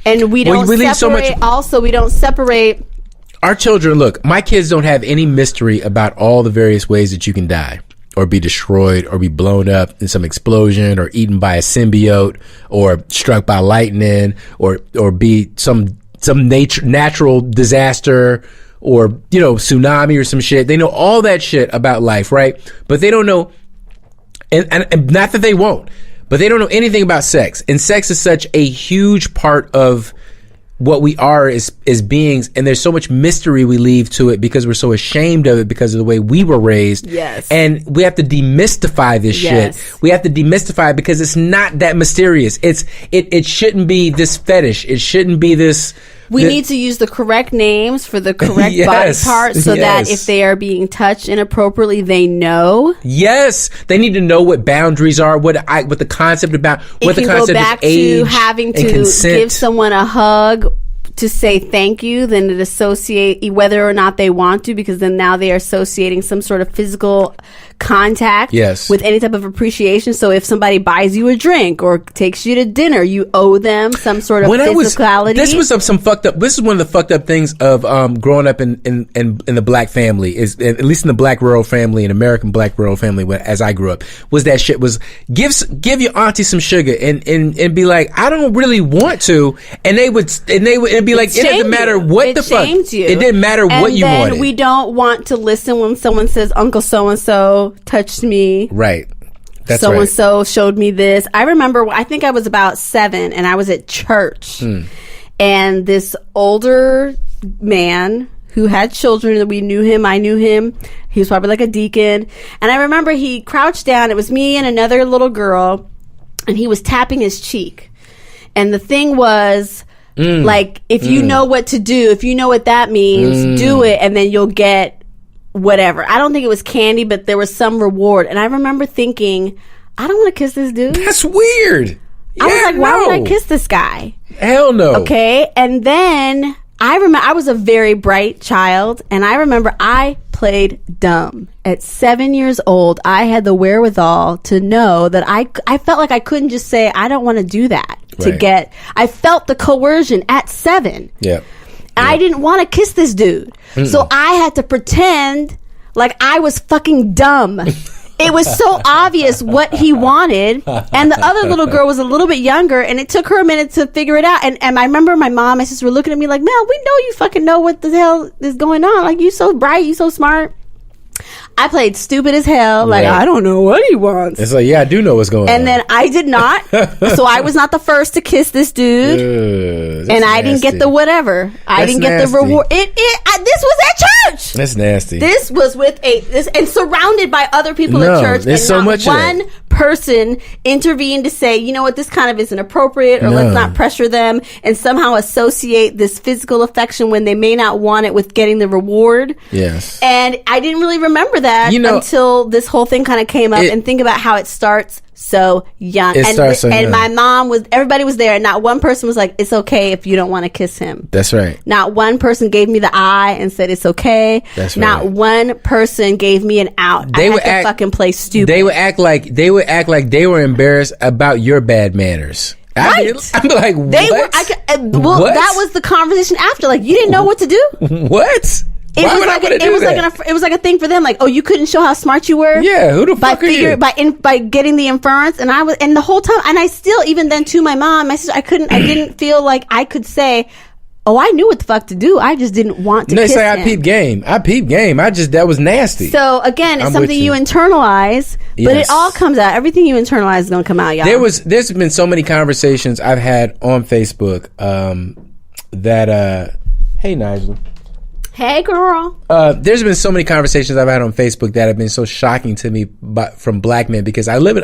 And we don't we don't separate. Our children, look, my kids don't have any mystery about all the various ways that you can die or be destroyed or be blown up in some explosion or eaten by a symbiote or struck by lightning or be some natural disaster or, tsunami or some shit. They know all that shit about life, right? But they don't know, and not that they won't, but they don't know anything about sex. And sex is such a huge part of what we are as beings, and there's so much mystery we leave to it because we're so ashamed of it because of the way we were raised. Yes. And we have to demystify this shit. We have to demystify it because it's not that mysterious. It shouldn't be this fetish. It shouldn't be this. We need to use the correct names for the correct body parts so that if they are being touched inappropriately, they know. Yes, they need to know what boundaries are, what the concept about, what the concept is, age, to having to consent. give someone a hug to say thank you than to associate whether or not they want to, because then now they are associating some sort of physical contact with any type of appreciation. So if somebody buys you a drink or takes you to dinner, you owe them some sort of physicality. This was some fucked up. This is one of the fucked up things of growing up in the black family, is at least in the black rural family, an American black rural family, as I grew up, was that shit was give your auntie some sugar and be like, I don't really want to, and they would it'd be like, it doesn't matter what the fuck, it didn't matter what you wanted. We don't want to listen when someone says Uncle so and so touched me. Right. That's so and so showed me this. I remember, I think I was about 7 and I was at church, and this older man who had children, that we knew him, I knew him, he was probably like a deacon, and I remember he crouched down. It was me and another little girl, and he was tapping his cheek, and the thing was, like, if you know what to do, if you know what that means, do it, and then you'll get whatever. I don't think it was candy, but there was some reward. And I remember thinking, I don't want to kiss this dude. That's weird. I was like, why would I kiss this guy? Hell no. Okay. And then I remember, I was a very bright child, and I remember I played dumb. At 7 years old, I had the wherewithal to know that I felt like I couldn't just say, I don't want to do that I felt the coercion at 7. Yeah. I didn't want to kiss this dude. So I had to pretend like I was fucking dumb. It was so obvious what he wanted. And the other little girl was a little bit younger, and it took her a minute to figure it out. And I remember my mom and sister were looking at me like, Mel, we know you fucking know what the hell is going on. Like, you so bright, you so smart. I played stupid as hell. Like, I don't know what he wants. It's like, I do know what's going on. And then I did not. So I was not the first to kiss this dude. And I didn't get the whatever. I didn't get the reward. This was at church. That's nasty. This was with and surrounded by other people at church. There's so much one person intervened to say, you know what, this kind of isn't appropriate, or let's not pressure them and somehow associate this physical affection when they may not want it with getting the reward. Yes. And I didn't really remember that until this whole thing kind of came up, and think about how it starts so young. And my mom everybody was there, and not one person was like, it's okay if you don't want to kiss him. That's right. Not one person gave me the eye and said it's okay. That's right. Not one person gave me an out. I had to fucking play stupid. They would act like they were embarrassed about your bad manners. Right. I'm like, what? What? That was the conversation after. Like, you didn't know what to do. What? It was like a thing for them. Like, oh, you couldn't show how smart you were. Yeah, who the fuck are you? By getting the inference, and the whole time, and I still, even then, to my mom, my sister, I didn't feel like I could say, oh, I knew what the fuck to do. I just didn't want to. Kiss him. I peep game. That was nasty. So again, it's something you internalize, but it all comes out. Everything you internalize is gonna come out, y'all. There's been so many conversations I've had on Facebook hey Nigel. Hey, girl. There's been so many conversations I've had on Facebook that have been so shocking to me from black men, because I live in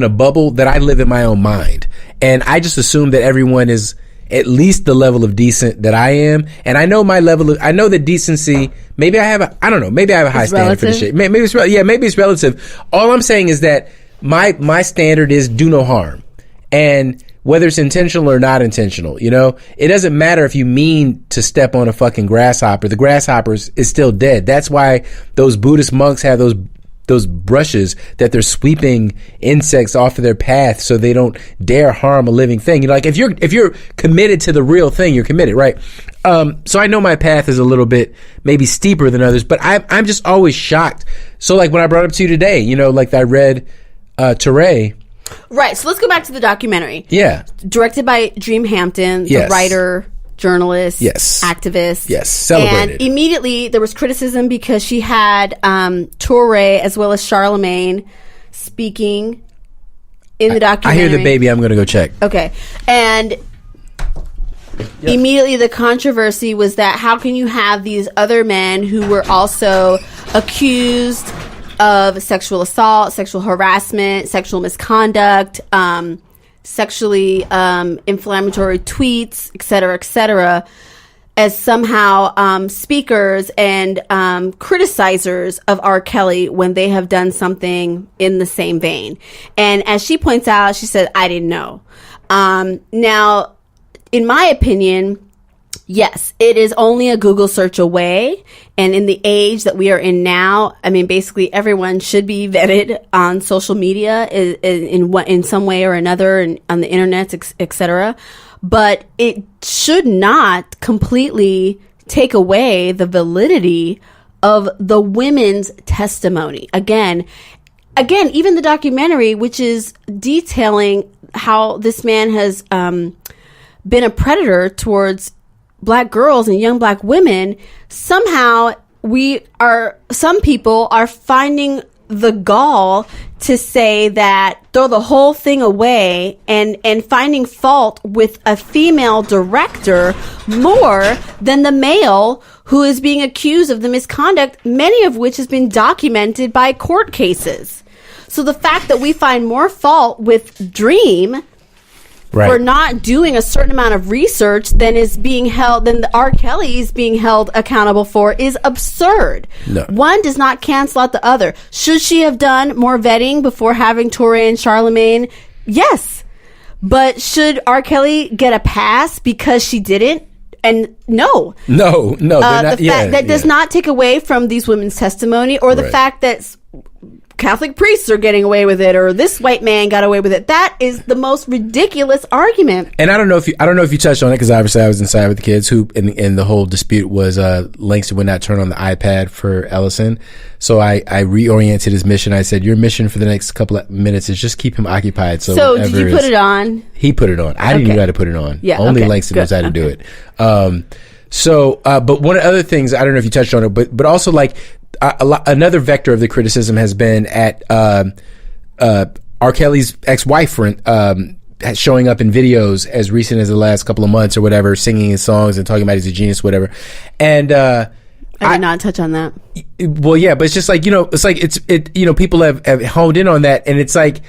a bubble that I live in my own mind, and I just assume that everyone is at least the level of decent that I am, and I know my level of, I know the decency. Maybe I have a, I don't know. Maybe I have a high standard for this shit. Maybe it's maybe it's relative. All I'm saying is that my standard is do no harm, and whether it's intentional or not intentional, you know, it doesn't matter if you mean to step on a fucking grasshopper. The grasshopper is still dead. That's why those Buddhist monks have those brushes that they're sweeping insects off of their path so they don't dare harm a living thing. You know, like if you're committed to the real thing, you're committed, right? So I know my path is a little bit maybe steeper than others, but I'm just always shocked. So like when I brought up to you today, you know, like I read Teray. Right. So let's go back to the documentary. Yeah. Directed by Dream Hampton, the writer, journalist, activist. Yes. Celebrated. And immediately there was criticism because she had Touré as well as Charlemagne speaking in the documentary. I hear the baby. I'm going to go check. Okay. And immediately the controversy was that how can you have these other men who were also accused of sexual assault, sexual harassment, sexual misconduct, sexually inflammatory tweets, et cetera, as somehow speakers and criticizers of R. Kelly when they have done something in the same vein. And as she points out, she said, I didn't know. Now, in my opinion, yes, it is only a Google search away. And in the age that we are in now, I mean, basically everyone should be vetted on social media in some way or another, and on the internet, et cetera. But it should not completely take away the validity of the women's testimony. Again, even the documentary, which is detailing how this man has been a predator towards Black girls and young Black women, somehow some people are finding the gall to say that throw the whole thing away and finding fault with a female director more than the male who is being accused of the misconduct, many of which has been documented by court cases. So the fact that we find more fault with Dream for not doing a certain amount of research than the R. Kelly is being held accountable for is absurd. No. One does not cancel out the other. Should she have done more vetting before having Touré and Charlemagne? Yes. But should R. Kelly get a pass because she didn't? And no. That does not take away from these women's testimony or the fact that Catholic priests are getting away with it, or this white man got away with it. That is the most ridiculous argument. And I don't know if you touched on it, because obviously I was inside with the kids who, and the whole dispute was Langston would not turn on the iPad for Ellison. So I reoriented his mission. I said, your mission for the next couple of minutes is just keep him occupied. So did you put it on? He put it on. I didn't even know how to put it on. Yeah, only Langston knows how to do it. But one of the other things, I don't know if you touched on it, but also like another vector of the criticism has been at R. Kelly's ex-wife showing up in videos as recent as the last couple of months or whatever, singing his songs and talking about he's a genius, whatever. And I did not touch on that. Well, yeah, but it's just like, people have honed in on that, and it's like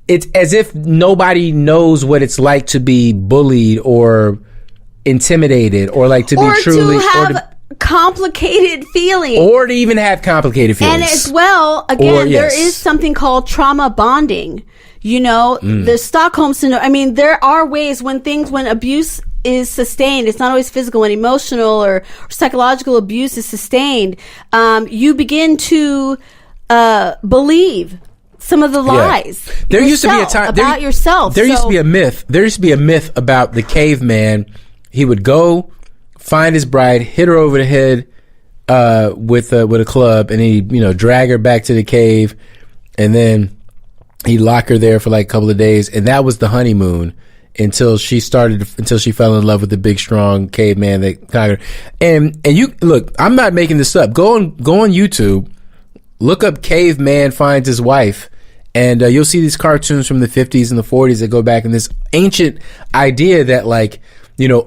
it's as if nobody knows what it's like to be bullied or intimidated or like to be truly complicated feelings, or to even have complicated feelings. And as well, again, there is something called trauma bonding. You know, the Stockholm syndrome. I mean, there are ways when abuse is sustained, it's not always physical, and emotional or psychological abuse is sustained, you begin to believe some of the lies. There used to be a time about yourself. There used to be a myth. There used to be a myth about the caveman. He would go find his bride, hit her over the head with a club, and he'd drag her back to the cave, and then he'd lock her there for like a couple of days, and that was the honeymoon until she fell in love with the big strong caveman that conquered her. And you look, I'm not making this up. Go on YouTube, look up Caveman Finds His Wife, and you'll see these cartoons from the 50s and the 40s that go back in this ancient idea that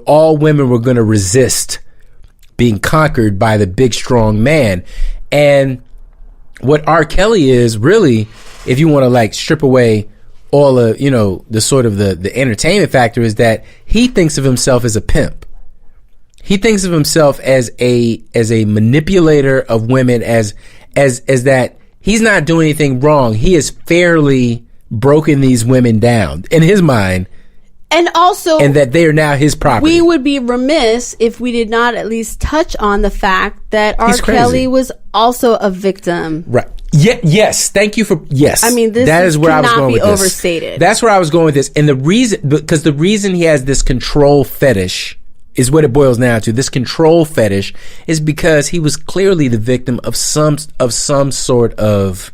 all women were going to resist being conquered by the big strong man. And what R. Kelly is really, if you want to strip away all the sort of the entertainment factor is that he thinks of himself as a pimp. He thinks of himself as a manipulator of women, as that he's not doing anything wrong. He has fairly broken these women down in his mind. And also, and that they are now his property. We would be remiss if we did not at least touch on the fact that R. He's crazy. Kelly was also a victim. Right. Yeah, yes. Thank you for, yes. I mean, this that is where I was going with this. Overstated. That's where I was going with this. And the reason he has this control fetish is what it boils down to. This control fetish is because he was clearly the victim of some sort of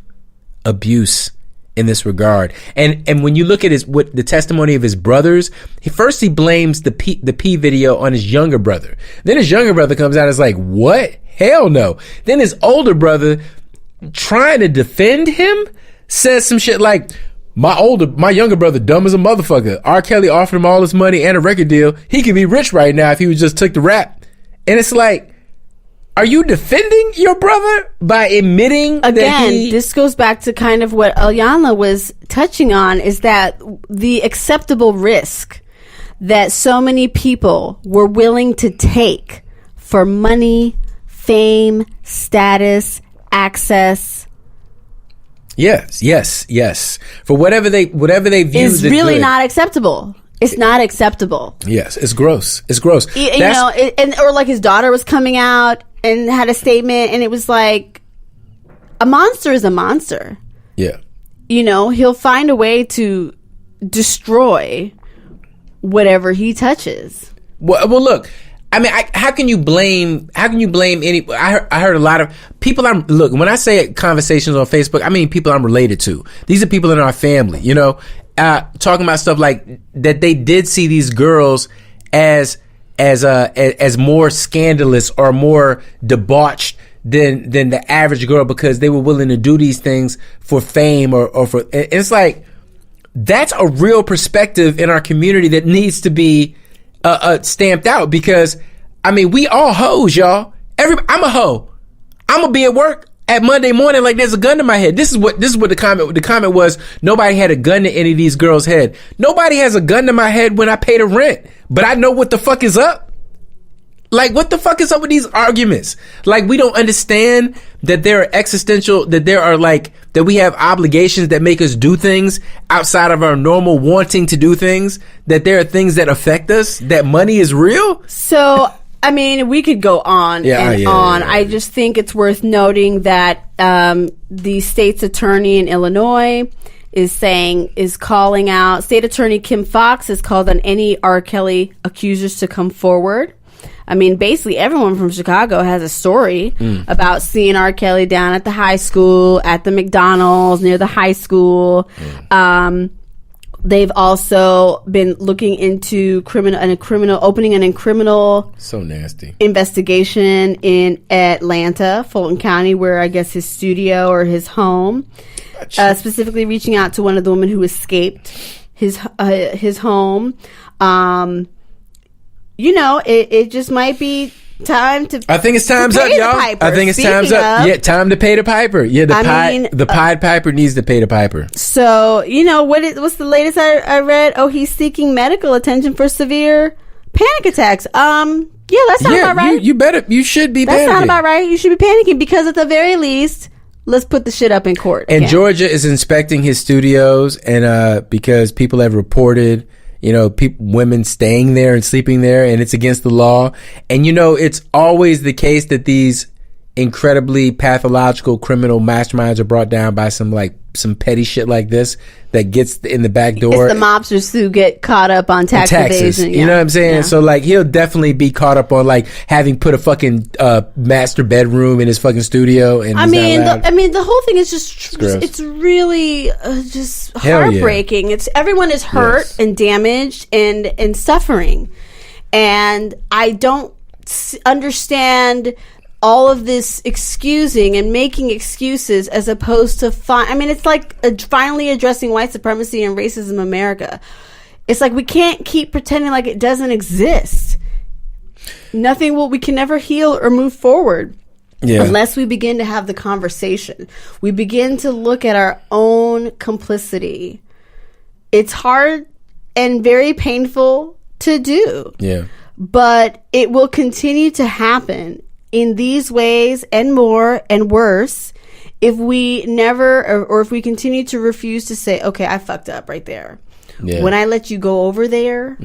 abuse in this regard. And when you look at the testimony of his brothers, he blames the P video on his younger brother. Then his younger brother comes out and is like, what? Hell no. Then his older brother, trying to defend him, says some shit like, my younger brother dumb as a motherfucker. R. Kelly offered him all this money and a record deal. He could be rich right now if he just took the rap. And it's like, are you defending your brother by admitting again, that this goes back to kind of what Ilyana was touching on, is that the acceptable risk that so many people were willing to take for money, fame, status, access. Yes. For whatever they view is really not acceptable. It's not acceptable. Yes, it's gross. Or like his daughter was coming out and had a statement, and it was like, a monster is a monster. Yeah. He'll find a way to destroy whatever he touches. Well, look, I mean, how can you blame any? I heard a lot of people. When I say conversations on Facebook, I mean people I'm related to. These are people in our family, talking about stuff like that. They did see these girls as more scandalous or more debauched than the average girl because they were willing to do these things for fame or for. It's like, that's a real perspective in our community that needs to be stamped out, because I mean, we all hoes, y'all. I'm a hoe. I'm gonna be at work at Monday morning like there's a gun to my head. This is what the comment was. Nobody had a gun to any of these girls' head. Nobody has a gun to my head when I pay the rent, but I know what the fuck is up. Like, what the fuck is up with these arguments? Like, we don't understand that there are that we have obligations that make us do things outside of our normal wanting to do things, that there are things that affect us, that money is real. So, I mean, we could go on and on. Yeah. I just think it's worth noting that the state's attorney in Illinois is calling out, State Attorney Kim Foxx has called on any R. Kelly accusers to come forward. I mean, basically everyone from Chicago has a story about seeing R. Kelly down at the high school, at the McDonald's near the high school. They've also been looking into opening an criminal so nasty investigation in Atlanta, Fulton County, where I guess his studio or his home, specifically reaching out to one of the women who escaped his home. It just might be time to. I think it's time's up, y'all. I think it's time's up. Yeah, time to pay the piper. Yeah, the Pied Piper needs to pay the piper. So what's the latest I read? Oh, he's seeking medical attention for severe panic attacks. Yeah, that's not about right. You should be. That's panicking. not about right. You should be panicking because at the very least, let's put the shit up in court. And Georgia is inspecting his studios, and because people have reported, women staying there and sleeping there, and it's against the law. And it's always the case that these incredibly pathological criminal masterminds are brought down by some petty shit like this that gets in the back door. It's the mobsters who get caught up on taxes. Evasion. You know what I'm saying? Yeah. So he'll definitely be caught up on having put a fucking master bedroom in his fucking studio. And the whole thing is just it's really just heartbreaking. Yeah. Everyone is hurt and damaged and suffering, and I don't understand all of this excusing and making excuses as opposed to it's like finally addressing white supremacy and racism in America. It's like we can't keep pretending like it doesn't exist. We can never heal or move forward unless we begin to have the conversation. We begin to look at our own complicity It's hard and very painful to do. Yeah. But it will continue to happen in these ways and more and worse if we never, or if we continue to refuse to say, okay, I fucked up right there. Yeah. When I let you go over there,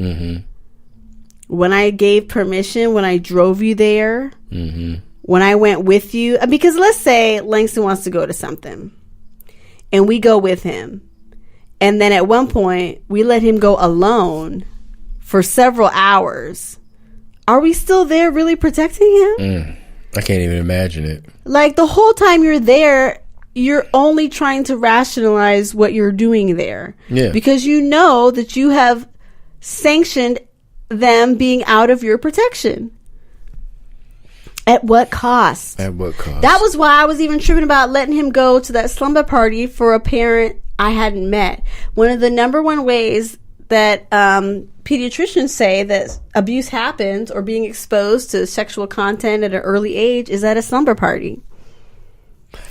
when I gave permission, when I drove you there, when I went with you, because let's say Langston wants to go to something and we go with him. And then at one point we let him go alone for several hours. Are we still there really protecting him? I can't even imagine it. Like the whole time you're there, you're only trying to rationalize what you're doing there. Yeah. Because you know that you have sanctioned them being out of your protection. At what cost? At what cost? That was why I was even tripping about letting him go to that slumber party for a parent I hadn't met. One of the number one ways that pediatricians say that abuse happens or being exposed to sexual content at an early age is at a slumber party.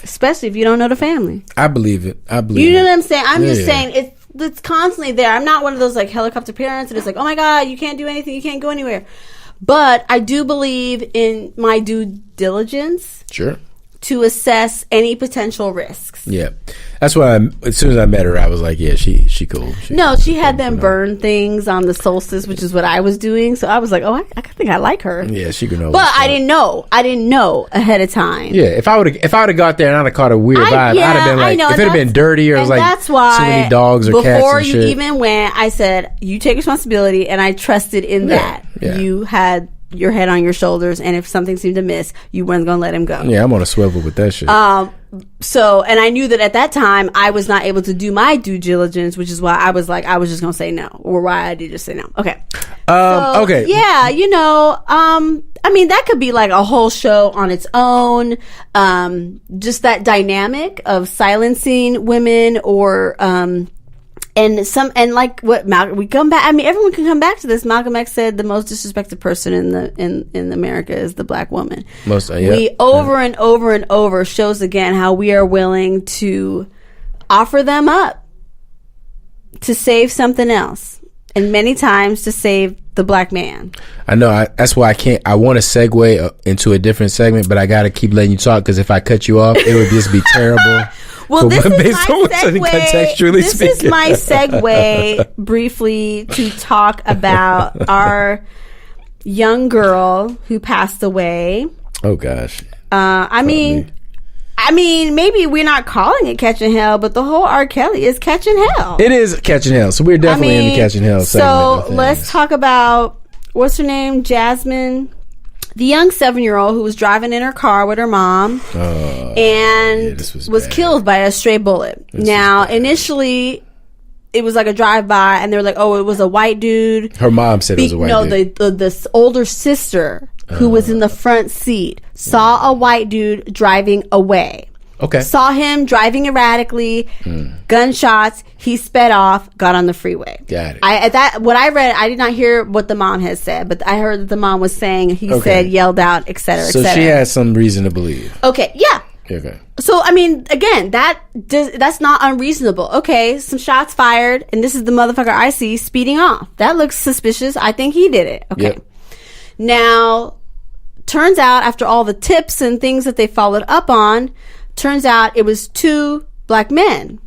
Especially if you don't know the family. I believe it. You know what I'm saying? I'm just saying it's constantly there. I'm not one of those like helicopter parents and it's like, oh my God, you can't do anything. You can't go anywhere. But I do believe in my due diligence. Sure. To assess any potential risks. Yeah. That's why as soon as I met her, I was like, yeah, she cool. She had them burn things on the solstice, which is what I was doing. So I was like, oh, I think I like her. Yeah, she could know. But I didn't know. I didn't know ahead of time. Yeah, if I would have got there and I'd have caught a weird vibe, I'd have been like, if it had been dirty or it was like that's why too many dogs or cats and before you shit. even went, I said, you take responsibility, and I trusted in that. Yeah. You had your head on your shoulders, and if something seemed amiss, you weren't going to let him go. Yeah, I'm on a swivel with that shit. So, and I knew that at that time I was not able to do my due diligence, which is why I was like, I was just going to say no, or why I did just say no. Okay. Okay. Yeah, I mean, that could be like a whole show on its own. Just that dynamic of silencing women or, and like what we come back. I mean, everyone can come back to this. Malcolm X said the most disrespected person in America is the black woman. We over and over and over shows again how we are willing to offer them up to save something else, and many times to save the black man. I know. That's why I want to segue into a different segment, but I got to keep letting you talk because if I cut you off, it would just be terrible. Well, this is my segue briefly to talk about our young girl who passed away. Oh gosh. I mean, maybe we're not calling it catching hell, but the whole R. Kelly is catching hell. It is catching hell, so we're definitely in the catching hell segment. So let's talk about what's her name, Jasmine. The young 7-year-old who was driving in her car with her mom and was killed by a stray bullet. Now, initially, it was like a drive-by, and they were like, oh, it was a white dude. Her mom said it was a white dude. No, the older sister who was in the front seat saw a white dude driving away. Okay. Saw him driving erratically, gunshots, he sped off, got on the freeway. Got it. What I read, I did not hear what the mom had said, but I heard that the mom was saying, he said, yelled out, et cetera, et cetera. So she has some reason to believe. Okay, yeah. Okay. So, I mean, again, that's not unreasonable. Okay, some shots fired, and this is the motherfucker I see speeding off. That looks suspicious. I think he did it. Okay. Yep. Now, turns out, after all the tips and things that they followed up on, turns out it was 2 black men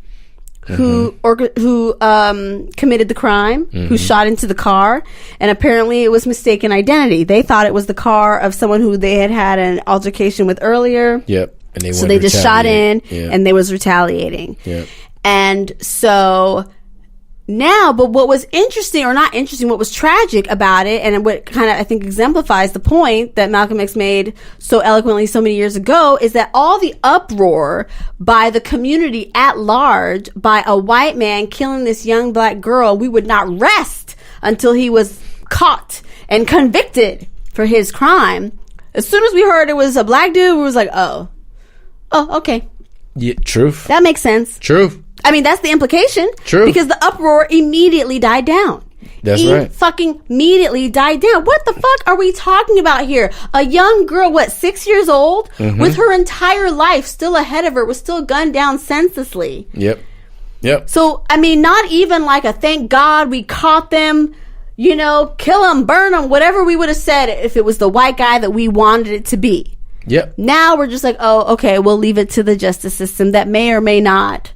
who committed the crime, who shot into the car, and apparently it was mistaken identity. They thought it was the car of someone who they had an altercation with earlier. Yep. And so they just shot in, and they was retaliating. Yep. And so now, but what was interesting, or not interesting, what was tragic about it, and what kind of, I think, exemplifies the point that Malcolm X made so eloquently so many years ago, is that all the uproar by the community at large, by a white man killing this young black girl, we would not rest until he was caught and convicted for his crime. As soon as we heard it was a black dude, we was like, oh, okay. Yeah, truth. That makes sense. Truth. I mean, that's the implication. True. Because the uproar immediately died down. That's right. Fucking immediately died down. What the fuck are we talking about here? A young girl, 6 years old, with her entire life still ahead of her, was still gunned down senselessly. Yep. Yep. So, I mean, not even like a thank God we caught them, you know, kill them, burn them, whatever we would have said if it was the white guy that we wanted it to be. Yep. Now we're just like, oh, okay, we'll leave it to the justice system that may or may not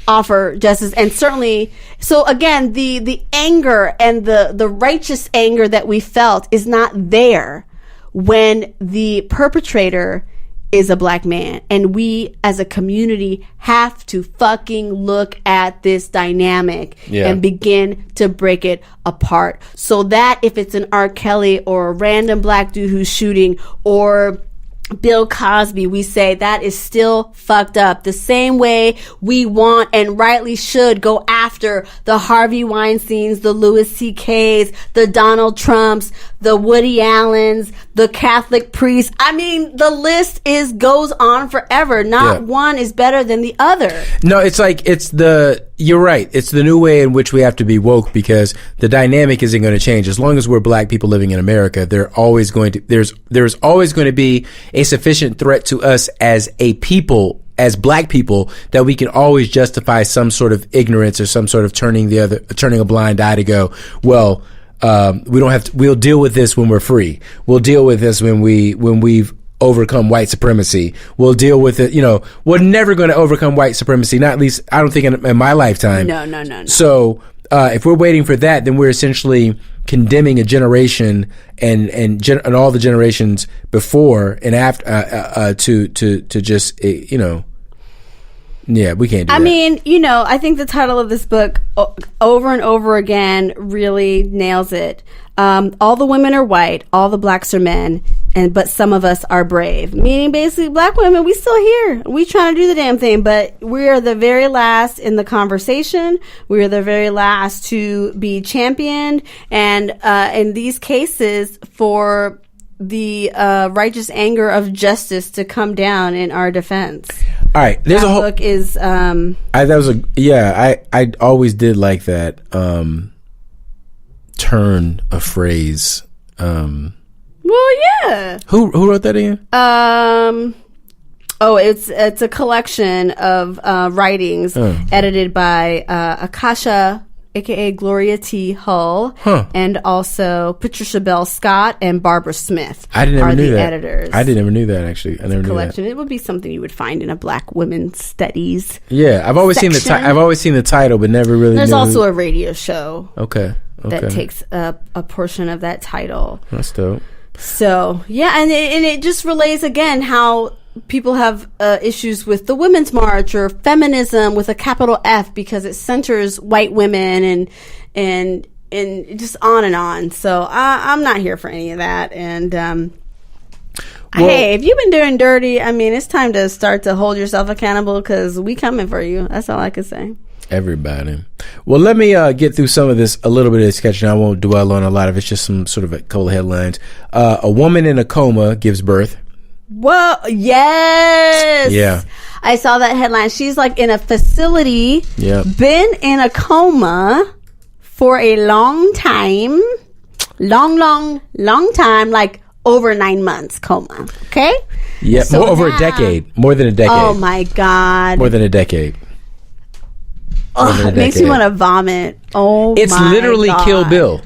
offer justice. And certainly, so again, the anger and the righteous anger that we felt is not there when the perpetrator is a black man. And we as a community have to fucking look at this dynamic and begin to break it apart, so that if it's an R. Kelly or a random black dude who's shooting, or Bill Cosby, we say that is still fucked up. The same way we want and rightly should go after the Harvey Weinsteins, the Louis C.K.'s, the Donald Trumps, the Woody Allens, the Catholic priests. I mean, the list goes on forever. Not one is better than the other. No, it's like, you're right. It's the new way in which we have to be woke, because the dynamic isn't going to change. As long as we're black people living in America, there's always going to be a sufficient threat to us as a people, as black people, that we can always justify some sort of ignorance or some sort of turning a blind eye to go, well, we'll deal with this when we're free. We'll deal with this when we've overcome white supremacy. We'll deal with it. You know, we're never going to overcome white supremacy. Not at least, I don't think in my lifetime. No. So, if we're waiting for that, then we're essentially condemning a generation and all the generations before and after, to just, you know. Yeah, we can't do that. I mean, you know, I think the title of this book over and over again really nails it. All the women are white, all the blacks are men, but some of us are brave. Meaning basically, black women, we still here. We trying to do the damn thing, but we are the very last in the conversation. We are the very last to be championed. And in these cases, for the righteous anger of justice to come down in our defense. All right, there's that a whole book is. I always did like that turn of phrase. Well, yeah. Who wrote that again? It's a collection of writings edited by Akasha, aka Gloria T. Hull, and also Patricia Bell Scott and Barbara Smith. I never knew that. Editors. I never knew that, actually. I never knew collection. that. It would be something you would find in a Black women's studies. Yeah, I've always seen the title, but never really. There's also a radio show. Okay. That takes a portion of that title. That's dope. So yeah, and it just relays again how people have issues with the Women's March or feminism with a capital F, because it centers white women and just on and on. So I'm not here for any of that. And hey, if you've been doing dirty, I mean, it's time to start to hold yourself accountable, because we coming for you. That's all I can say. Everybody. Well, let me get through some of this, a little bit of this sketch, and I won't dwell on a lot of it. It's just some sort of a couple of headlines. A woman in a coma gives birth. Whoa, yes. Yeah. I saw that headline. She's like in a facility, been in a coma for a long time, long time, like over 9 months coma. Okay? Yeah, so over a decade. More than a decade. Oh my God. More than a decade. It makes me want to vomit. It's literally God. Kill Bill.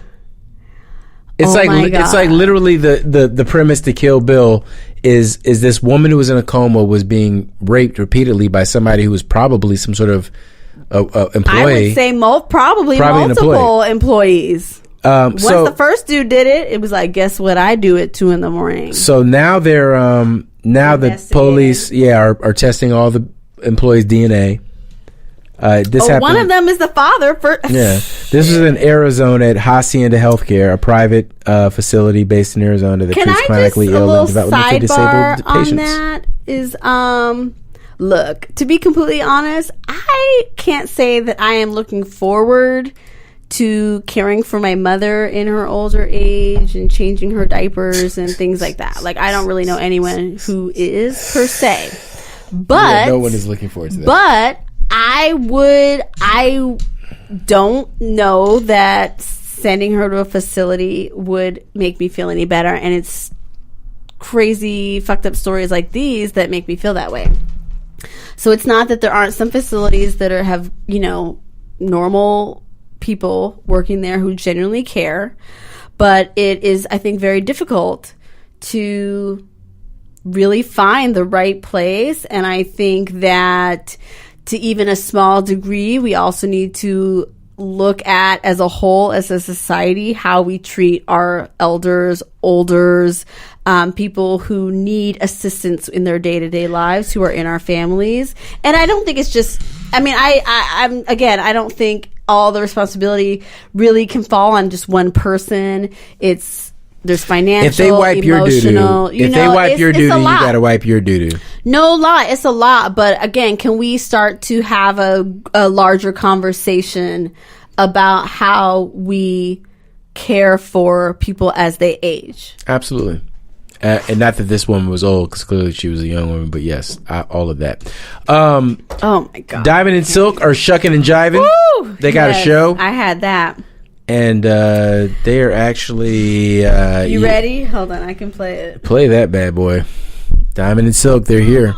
It's like literally the premise to Kill Bill is this woman who was in a coma was being raped repeatedly by somebody who was probably some sort of employee. I would say probably multiple employees. Once the first dude did it, it was like, guess what? I do at 2 a.m. So now they're the police are testing all the employees' DNA. This happened. One of them is the father. This is in Arizona at Hacienda Healthcare, a private facility based in Arizona that treats chronically ill and developmentally disabled patients. On that is, look, to be completely honest, I can't say that I am looking forward to caring for my mother in her older age and changing her diapers and things like that. Like, I don't really know anyone who is, per se. But no one is looking forward to that. But I don't know that sending her to a facility would make me feel any better, and it's crazy fucked up stories like these that make me feel that way. So it's not that there aren't some facilities that have, normal people working there who genuinely care, but it is, I think, very difficult to really find the right place. And I think that to even a small degree, we also need to look at as a whole, as a society, how we treat our elders, olders, people who need assistance in their day-to-day lives, who are in our families. And I don't think it's just, I don't think all the responsibility really can fall on just one person. There's financial, if they wipe emotional. Your doo-doo, you gotta wipe your doo-doo. No lie, it's a lot. But again, can we start to have a larger conversation about how we care for people as they age? Absolutely. And not that this woman was old, because clearly she was a young woman, but yes, all of that. Oh my God. Diamond and Silk are Shuckin and Jivin. Woo! They got a show. I had that. And they are actually... you ready? Hold on, I can play it. Play that bad boy. Diamond and Silk, they're here.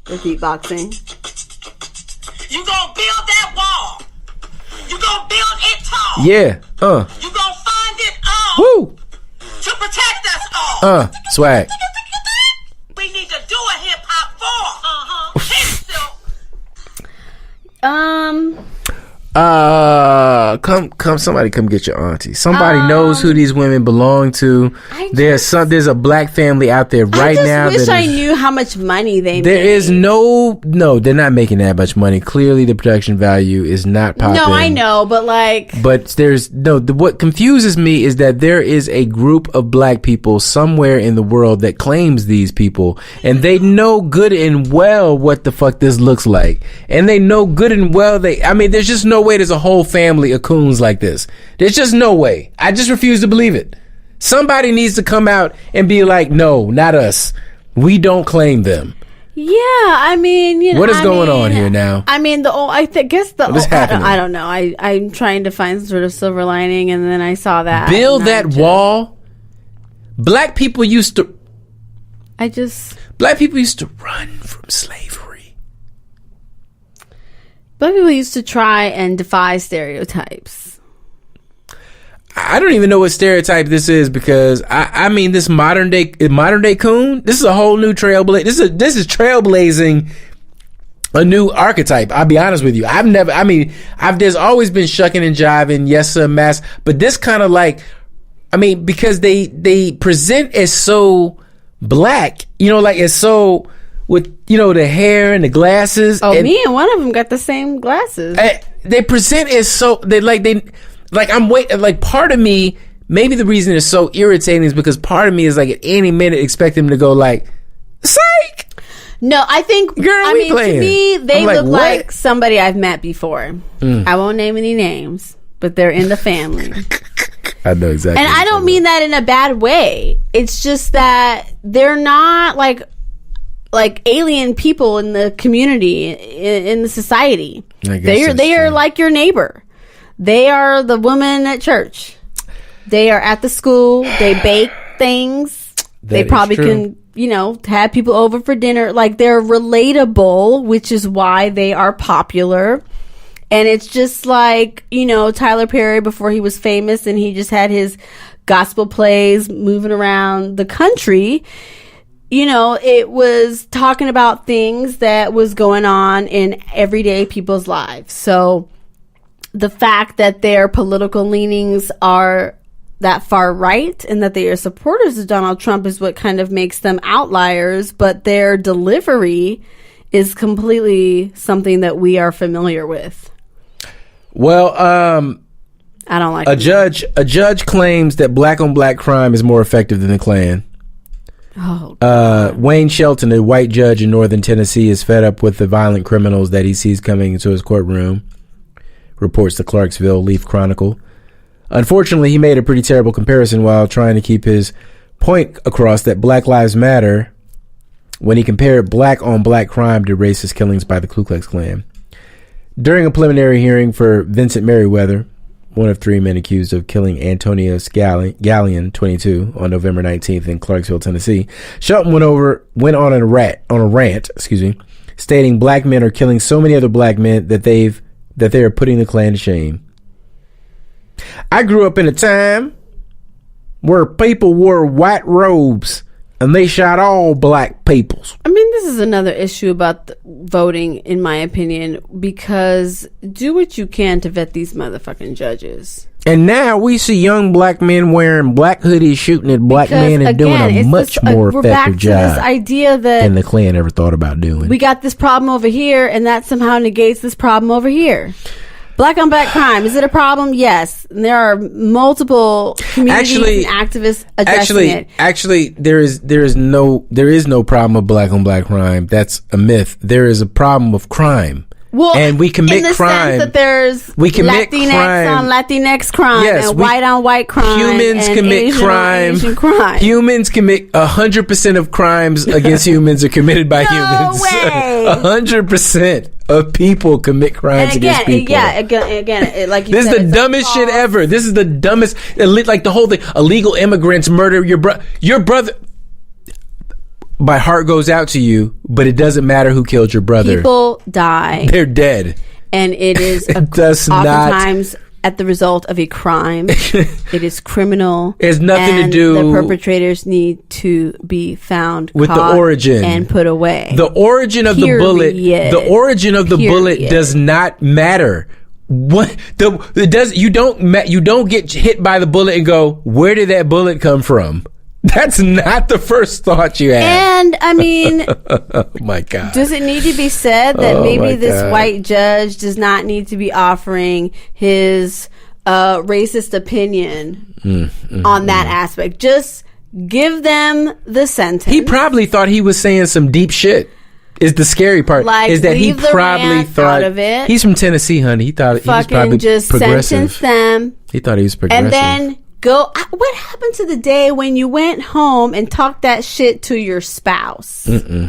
They're beatboxing. You gonna build that wall. You gonna build it tall. Yeah. You gonna find it all. Woo. To protect us all. Swag. We need to do a hip hop for. Somebody come get your auntie. Somebody knows who these women belong to. There's a black family out there right now. I just wish I knew how much money they there make. Is no, they're not making that much money. Clearly the production value is not popping. No, I know, but what confuses me is that there is a group of black people somewhere in the world that claims these people, and they know good and well what the fuck this looks like. And they know good and well there's just no way there's a whole family of coons like this. There's just no way. I just refuse to believe it. Somebody needs to come out and be like, no, not us. We don't claim them. Yeah, what is going on here now? What's happening? I don't know. I'm trying to find some sort of silver lining, and then I saw that. Build that wall. Black people used to run from slavery. Black people used to try and defy stereotypes. I don't even know what stereotype this is, because this modern day coon, this is a whole new trailblaze. This is trailblazing a new archetype. I'll be honest with you. There's always been Shuckin and Jivin, yes sir, mass, but this kind of because they present as so black, it's so with the hair and the glasses. Oh, me and one of them got the same glasses. They present as so I'm waiting. Part of me, maybe the reason it's so irritating is because part of me is at any minute expect them to go psych. No, I think to me they look like somebody I've met before. I won't name any names, but they're in the family. I know exactly. And I don't mean that in a bad way. It's just that they're not like alien people in the community, in the society. They are like your neighbor. They are the woman at church. They are at the school. They bake things. They probably can, have people over for dinner. They're relatable, which is why they are popular. And it's just Tyler Perry before he was famous and he just had his gospel plays moving around the country. It was talking about things that was going on in everyday people's lives. So the fact that their political leanings are that far right and that they are supporters of Donald Trump is what kind of makes them outliers, but their delivery is completely something that we are familiar with. Well, I don't like a judge claims that black on black crime is more effective than the Klan. Wayne Shelton, a white judge in northern Tennessee, is fed up with the violent criminals that he sees coming into his courtroom, reports the Clarksville Leaf Chronicle. Unfortunately, he made a pretty terrible comparison while trying to keep his point across that Black Lives Matter when he compared black on black crime to racist killings by the Ku Klux Klan. During a preliminary hearing for Vincent Merriweather, one of 3 men accused of killing Antonio Gallion, 22, on November 19th in Clarksville, Tennessee. Shelton went on a rant, stating black men are killing so many other black men that they are putting the Klan to shame. I grew up in a time where people wore white robes and they shot all black peoples. I mean, this is another issue about voting, in my opinion, because do what you can to vet these motherfucking judges. And now we see young black men wearing black hoodies shooting at black men and doing a much more effective job this idea that than the Klan ever thought about doing. We got this problem over here, and that somehow negates this problem over here. Black on black crime, is it a problem? Yes. And there are multiple communities and activists addressing it. Actually, there is no problem of black on black crime. That's a myth. There is a problem of crime. Well, and we commit in the crime. Sense that there's Latinx on Latinx crime, and white on white crime. Humans and commit Asian crime. on Asian crime. Humans commit 100% of crimes against humans are committed by humans. No way. 100% of people commit crimes against people. Yeah, again, like you this said, is the dumbest shit ever. This is the dumbest. Like the whole thing. Illegal immigrants murder your brother. My heart goes out to you, but it doesn't matter who killed your brother. People die. They're dead. And it is oftentimes at the result of a crime. It is criminal. It has nothing to do. The perpetrators need to be found with the origin and put away. The origin of the bullet. The origin of the bullet does not matter. What you don't get hit by the bullet and go, where did that bullet come from? That's not the first thought you have. And I mean, oh my God. Does it need to be said that maybe this white judge does not need to be offering his racist opinion on that aspect? Just give them the sentence. He probably thought he was saying some deep shit. Is the scary part is that he probably thought of it. He's from Tennessee, honey. He thought he was probably just progressive. Sentence them. He thought he was progressive. And then go. What happened to the day when you went home and talked that shit to your spouse?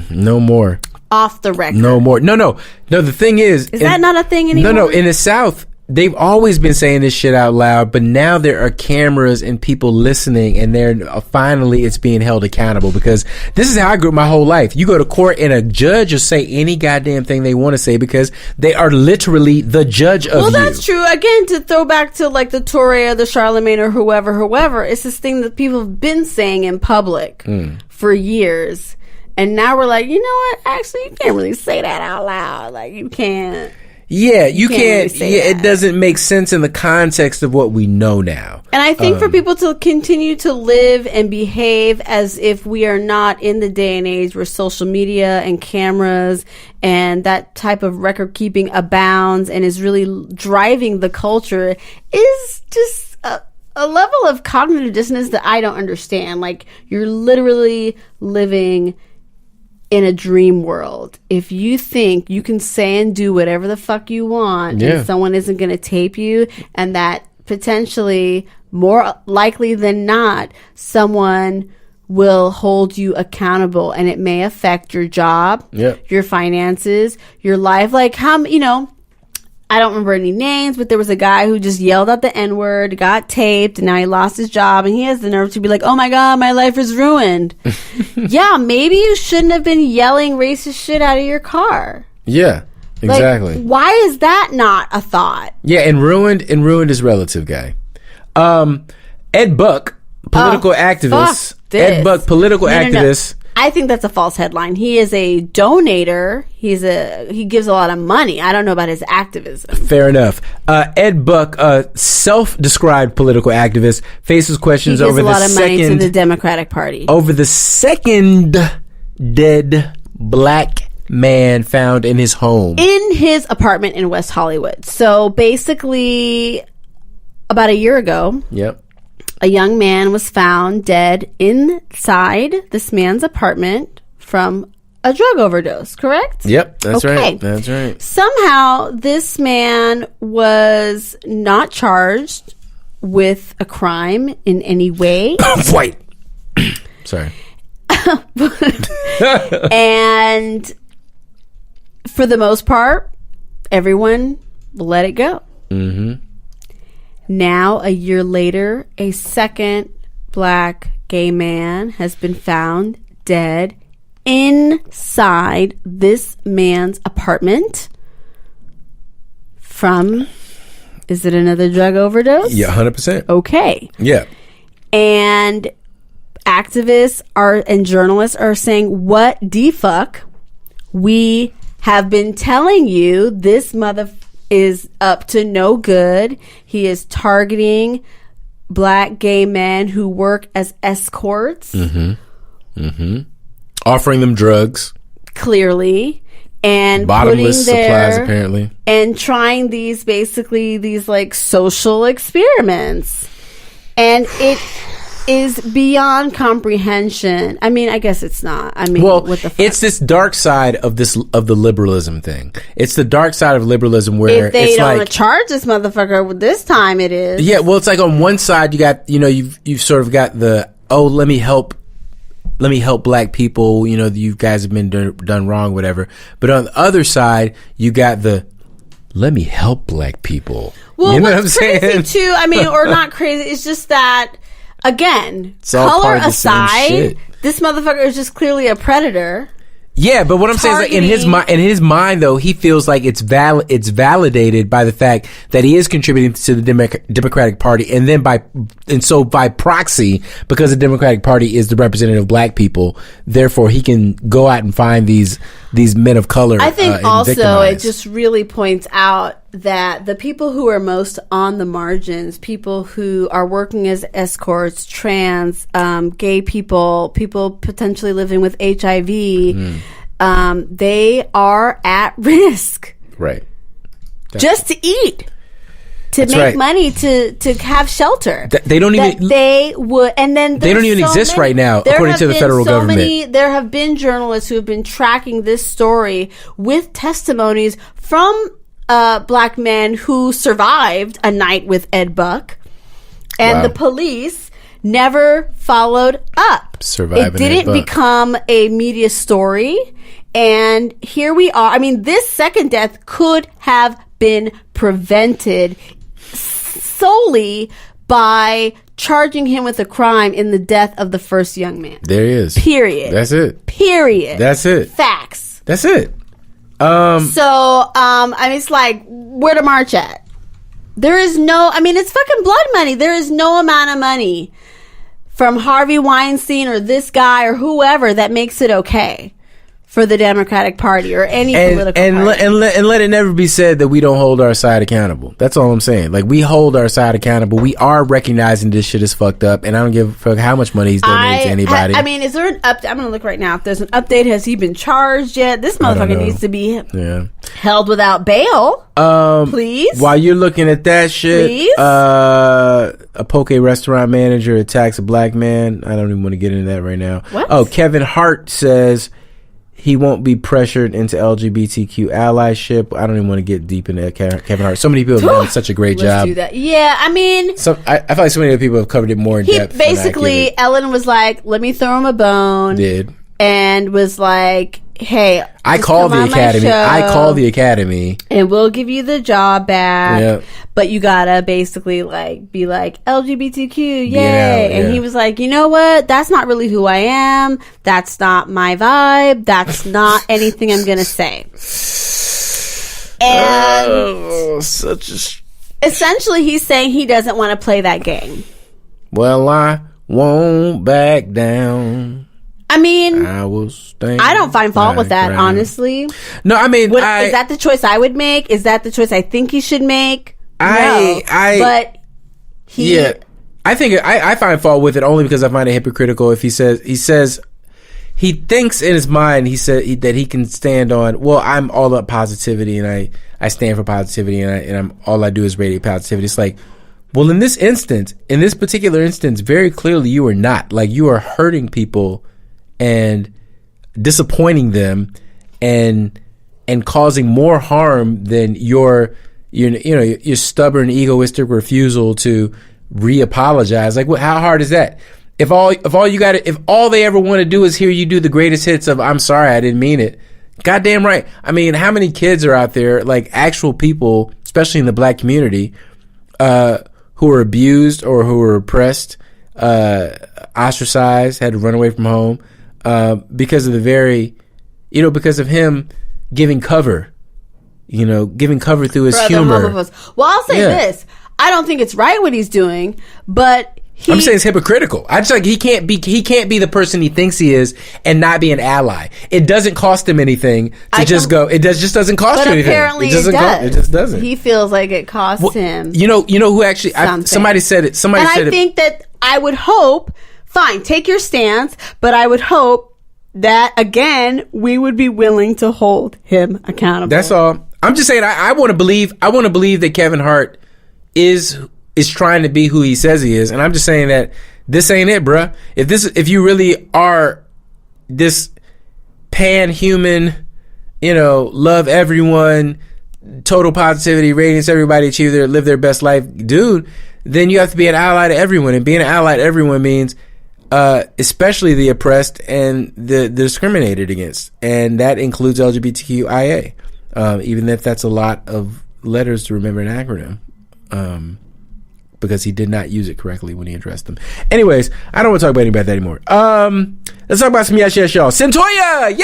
No more. Off the record. No more. No. The thing is that not a thing anymore? No. In the South, they've always been saying this shit out loud, but now there are cameras and people listening, and they're finally it's being held accountable, because this is how I grew up my whole life. You go to court and a judge will say any goddamn thing they want to say because they are literally the judge of you. Well, that's true. Again, to throw back to like the Torre or the Charlemagne or whoever, it's this thing that people have been saying in public for years. And now we're like, you know what? Actually, you can't really say that out loud. Like, you can't. Yeah, you can't. It doesn't make sense in the context of what we know now. And I think for people to continue to live and behave as if we are not in the day and age where social media and cameras and that type of record keeping abounds and is really driving the culture is just a level of cognitive dissonance that I don't understand. Like, you're literally living in a dream world. If you think you can say and do whatever the fuck you want and someone isn't going to tape you, and that potentially, more likely than not, someone will hold you accountable, and it may affect your job, your finances, your life. Like, I don't remember any names, but there was a guy who just yelled out the N-word, got taped, and now he lost his job, and he has the nerve to be like, oh my God, my life is ruined. Yeah, maybe you shouldn't have been yelling racist shit out of your car. Yeah, exactly. Like, why is that not a thought? Yeah, and ruined is relative, guy. Ed Buck, political activist. Ed Buck, political activist. I think that's a false headline. He is a donator. He gives a lot of money. I don't know about his activism. Fair enough. Ed Buck, self-described political activist, faces questions over the second. He gives a lot of money to the Democratic Party. Over the second dead black man found in his home. In his apartment in West Hollywood. So basically, about a year ago. Yep. A young man was found dead inside this man's apartment from a drug overdose, correct? Yep, that's right. That's right. Somehow, this man was not charged with a crime in any way. White. Sorry. And for the most part, everyone let it go. Now, a year later, a second black gay man has been found dead inside this man's apartment from, is it another drug overdose? Yeah, 100%. Okay. Yeah. And activists and journalists are saying, what the fuck? We have been telling you this mother is up to no good. He is targeting black gay men who work as escorts. Offering them drugs. Clearly. And bottomless putting supplies, apparently. And trying these like social experiments. And it is beyond comprehension. I mean, I guess it's not. I mean, well, what the fuck? it's this dark side of the liberalism thing. It's the dark side of liberalism where if they it's don't like, charge this motherfucker this time, it is. Yeah, well, it's like on one side you got, you've sort of got the, let me help black people. You guys have been done wrong, whatever. But on the other side, you got the, let me help black people. Well, you know what's what I'm crazy saying? too, I mean, or not crazy, it's just that, again, It's all color part of the same aside, shit. this motherfucker is just clearly a predator. Yeah, but what I'm saying is, like, in his mind, though, he feels like it's validated by the fact that he is contributing to the Democratic Party, and so by proxy, because the Democratic Party is the representative of black people, therefore he can go out and find these men of color. I think and also victimize. it just really points out that the people who are most on the margins, people who are working as escorts, trans, gay people potentially living with HIV, they are at risk. Right. Just to eat. To That's make right. money, to have shelter. They don't even. They would, and then They don't even exist right now, according to the federal government. There have been journalists who have been tracking this story with testimonies from black men who survived a night with Ed Buck, and Wow. the police never followed up. Surviving It didn't Ed Buck. become a media story, and here we are. I mean, this second death could have been prevented solely by charging him with a crime in the death of the first young man. There he is. Period. That's it. Period. That's it. Facts. That's it. So, I mean, it's like, where to march at? There is no, I mean, it's fucking blood money. There is no amount of money from Harvey Weinstein or this guy or whoever that makes it okay for the Democratic Party or any political party. And let it never be said that we don't hold our side accountable. That's all I'm saying. Like, we hold our side accountable. We are recognizing this shit is fucked up, and I don't give a fuck how much money he's donated to anybody. I mean, is there an update? I'm going to look right now. If there's an update, has he been charged yet? This motherfucker needs to be held without bail. Please. While you're looking at that shit, Please? A poke restaurant manager attacks a black man. I don't even want to get into that right now. What? Oh, Kevin Hart says he won't be pressured into LGBTQ allyship. I don't even want to get deep into Kevin Hart. So many people have done such a great job. Do that. Yeah, I mean, I feel like so many other people have covered it more in depth. Basically, Ellen was like, let me throw him a bone. Did. And was like, hey, I call the academy. And we'll give you the job back. Yep. But you gotta basically be like LGBTQ, yay. Yeah. And he was like, you know what? That's not really who I am. That's not my vibe. That's not anything I'm gonna say. And essentially he's saying he doesn't want to play that game. Well, I won't back down. I mean, I will stand. I don't find fault with that, ground. honestly. No, I mean, is that the choice I would make? Is that the choice I think he should make? I think I find fault with it only because I find it hypocritical. If he says he thinks in his mind that he can stand on. Well, I'm all about positivity and I stand for positivity and I'm all I do is radiate positivity. It's like, well, in this particular instance, very clearly you are not. Like, you are hurting people and disappointing them and causing more harm than your stubborn, egoistic refusal to re-apologize. Like, how hard is that? If all they ever want to do is hear you do the greatest hits of "I'm sorry, I didn't mean it," goddamn right. I mean, how many kids are out there, like actual people, especially in the black community, who were abused or who were oppressed, ostracized, had to run away from home because of because of him giving cover, giving cover through his humor. Well, I'll say this. I don't think it's right what he's doing, but I'm saying it's hypocritical. I just he can't be the person he thinks he is and not be an ally. It doesn't cost him anything to just go. It just doesn't cost you anything. Apparently it does. It just doesn't. He feels like it costs him. You know who actually? Somebody said it. I think that I would hope. Fine, take your stance, but I would hope that again we would be willing to hold him accountable. That's all. I'm just saying. I want to believe. I want to believe that Kevin Hart is trying to be who he says he is, and I'm just saying that this ain't it, bruh. If you really are this pan-human, love everyone, total positivity, radiance, everybody live their best life, dude, then you have to be an ally to everyone, and being an ally to everyone means especially the oppressed and the discriminated against, and that includes LGBTQIA, even if that's a lot of letters to remember an acronym. Because he did not use it correctly when he addressed them. Anyways, I don't want to talk about that anymore. Let's talk about some yes, y'all. Cyntoia!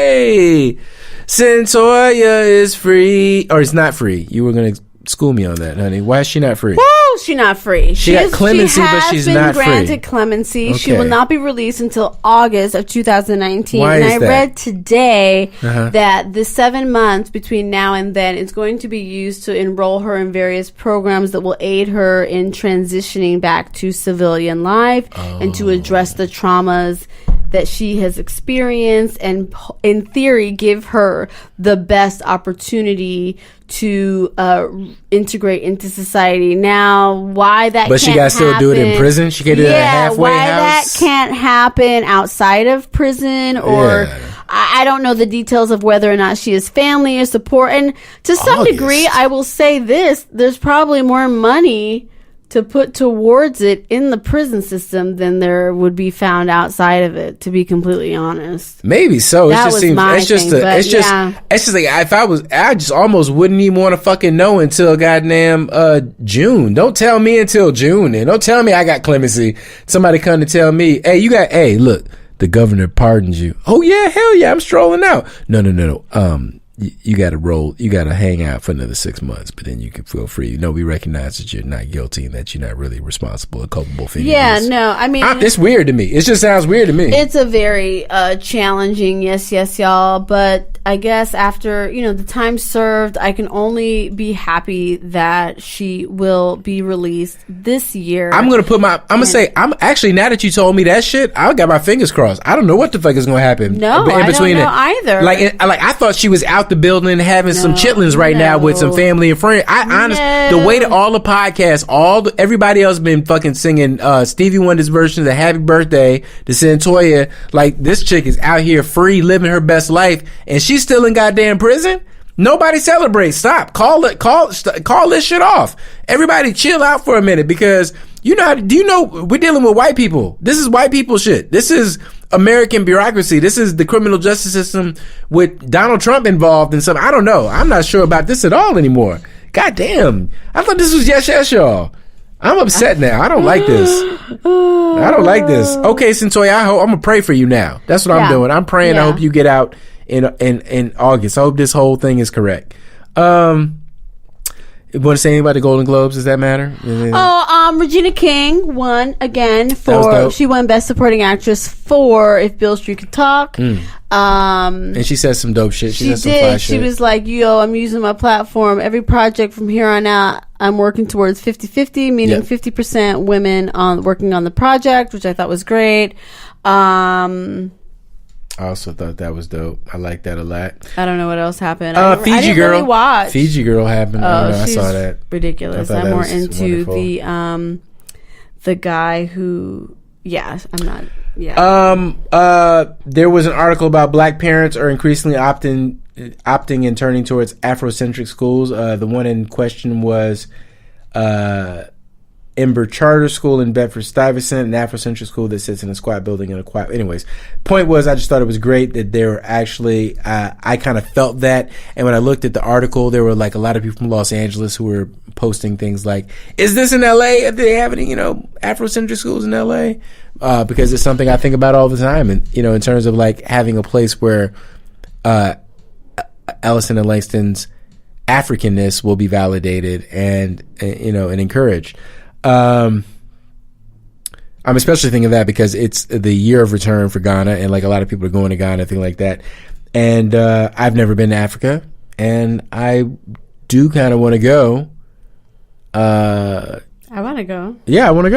Yay! Cyntoia is free. Or it's not free. You were going to school me on that, honey. Why is she not free? Woo! She's not free. She got clemency, but she's not free. She has been granted clemency. Okay. She will not be released until August of 2019. Why is that? Read today that the 7 months between now and then is going to be used to enroll her in various programs that will aid her in transitioning back to civilian life and to address the traumas that she has experienced and in theory give her the best opportunity to integrate into society. Now, why that but she got to still do it in prison? She can do it at a halfway house? That can't happen outside of prison or... Yeah. I don't know the details of whether or not she has family or support. And to some degree, I will say this, there's probably more money to put towards it in the prison system than there would be found outside of it, to be completely honest. Maybe so. It just seems it's just like I just almost wouldn't even want to fucking know until goddamn June. Don't tell me until June, and don't tell me I got clemency. Somebody come to tell me, hey, look, the governor pardoned you. Oh yeah, hell yeah, I'm strolling out. No. You got to roll. You got to hang out for another 6 months, but then you can feel free. We recognize that you're not guilty and that you're not really responsible or culpable for Yeah, no, I mean, it's weird to me. It just sounds weird to me. It's a very challenging yes, y'all. But I guess after the time served, I can only be happy that she will be released this year. I'm gonna say I'm actually, now that you told me that shit, I got my fingers crossed. I don't know what the fuck is gonna happen. No, I don't know either. Like I thought she was out the building having some chitlins right now with some family and friends. The way that all the podcasts, everybody else been fucking singing Stevie Wonder's version of Happy Birthday to Cyntoia. Like, this chick is out here free, living her best life, and she's still in goddamn prison. Nobody celebrates. Stop. Call this shit off. Everybody chill out for a minute, because we're dealing with white people. This is white people shit. This is American bureaucracy. This is the criminal justice system with Donald Trump involved in some. I don't know. I'm not sure about this at all anymore. God damn. I thought this was yes, y'all. I'm upset now. I don't like this. Okay, Cyntoia, I'm gonna pray for you now. That's what I'm doing. I'm praying. I hope you get out in August. I hope this whole thing is correct. You want to say anything about the Golden Globes? Does that matter? Regina King won again she won Best Supporting Actress for If Beale Street Could Talk. And she said some dope shit. She said some fly shit. She was like, I'm using my platform. Every project from here on out, I'm working towards 50-50, meaning 50% women working on the project, which I thought was great. I also thought that was dope. I like that a lot. I don't know what else happened. Fiji Girl. Really watch. Fiji Girl happened. I saw that. Ridiculous. I'm more into the guy who. Yeah, I'm not. Yeah. There was an article about black parents are increasingly opting and turning towards Afrocentric schools. The one in question was Ember Charter School in Bedford-Stuyvesant, an Afrocentric school that sits in a squat building in a quiet. Anyways, point was, I just thought it was great that they were actually, I kind of felt that. And when I looked at the article, there were like a lot of people from Los Angeles who were posting things like, is this in LA? Do they have any, Afrocentric schools in LA? Because it's something I think about all the time. And, in terms of like having a place where, Ellison and Langston's Africanness will be validated and encouraged. I'm especially thinking of that because it's the year of return for Ghana, and like a lot of people are going to Ghana, things like that. And I've never been to Africa, and I do kind of want to go. I want to go. Yeah, I want to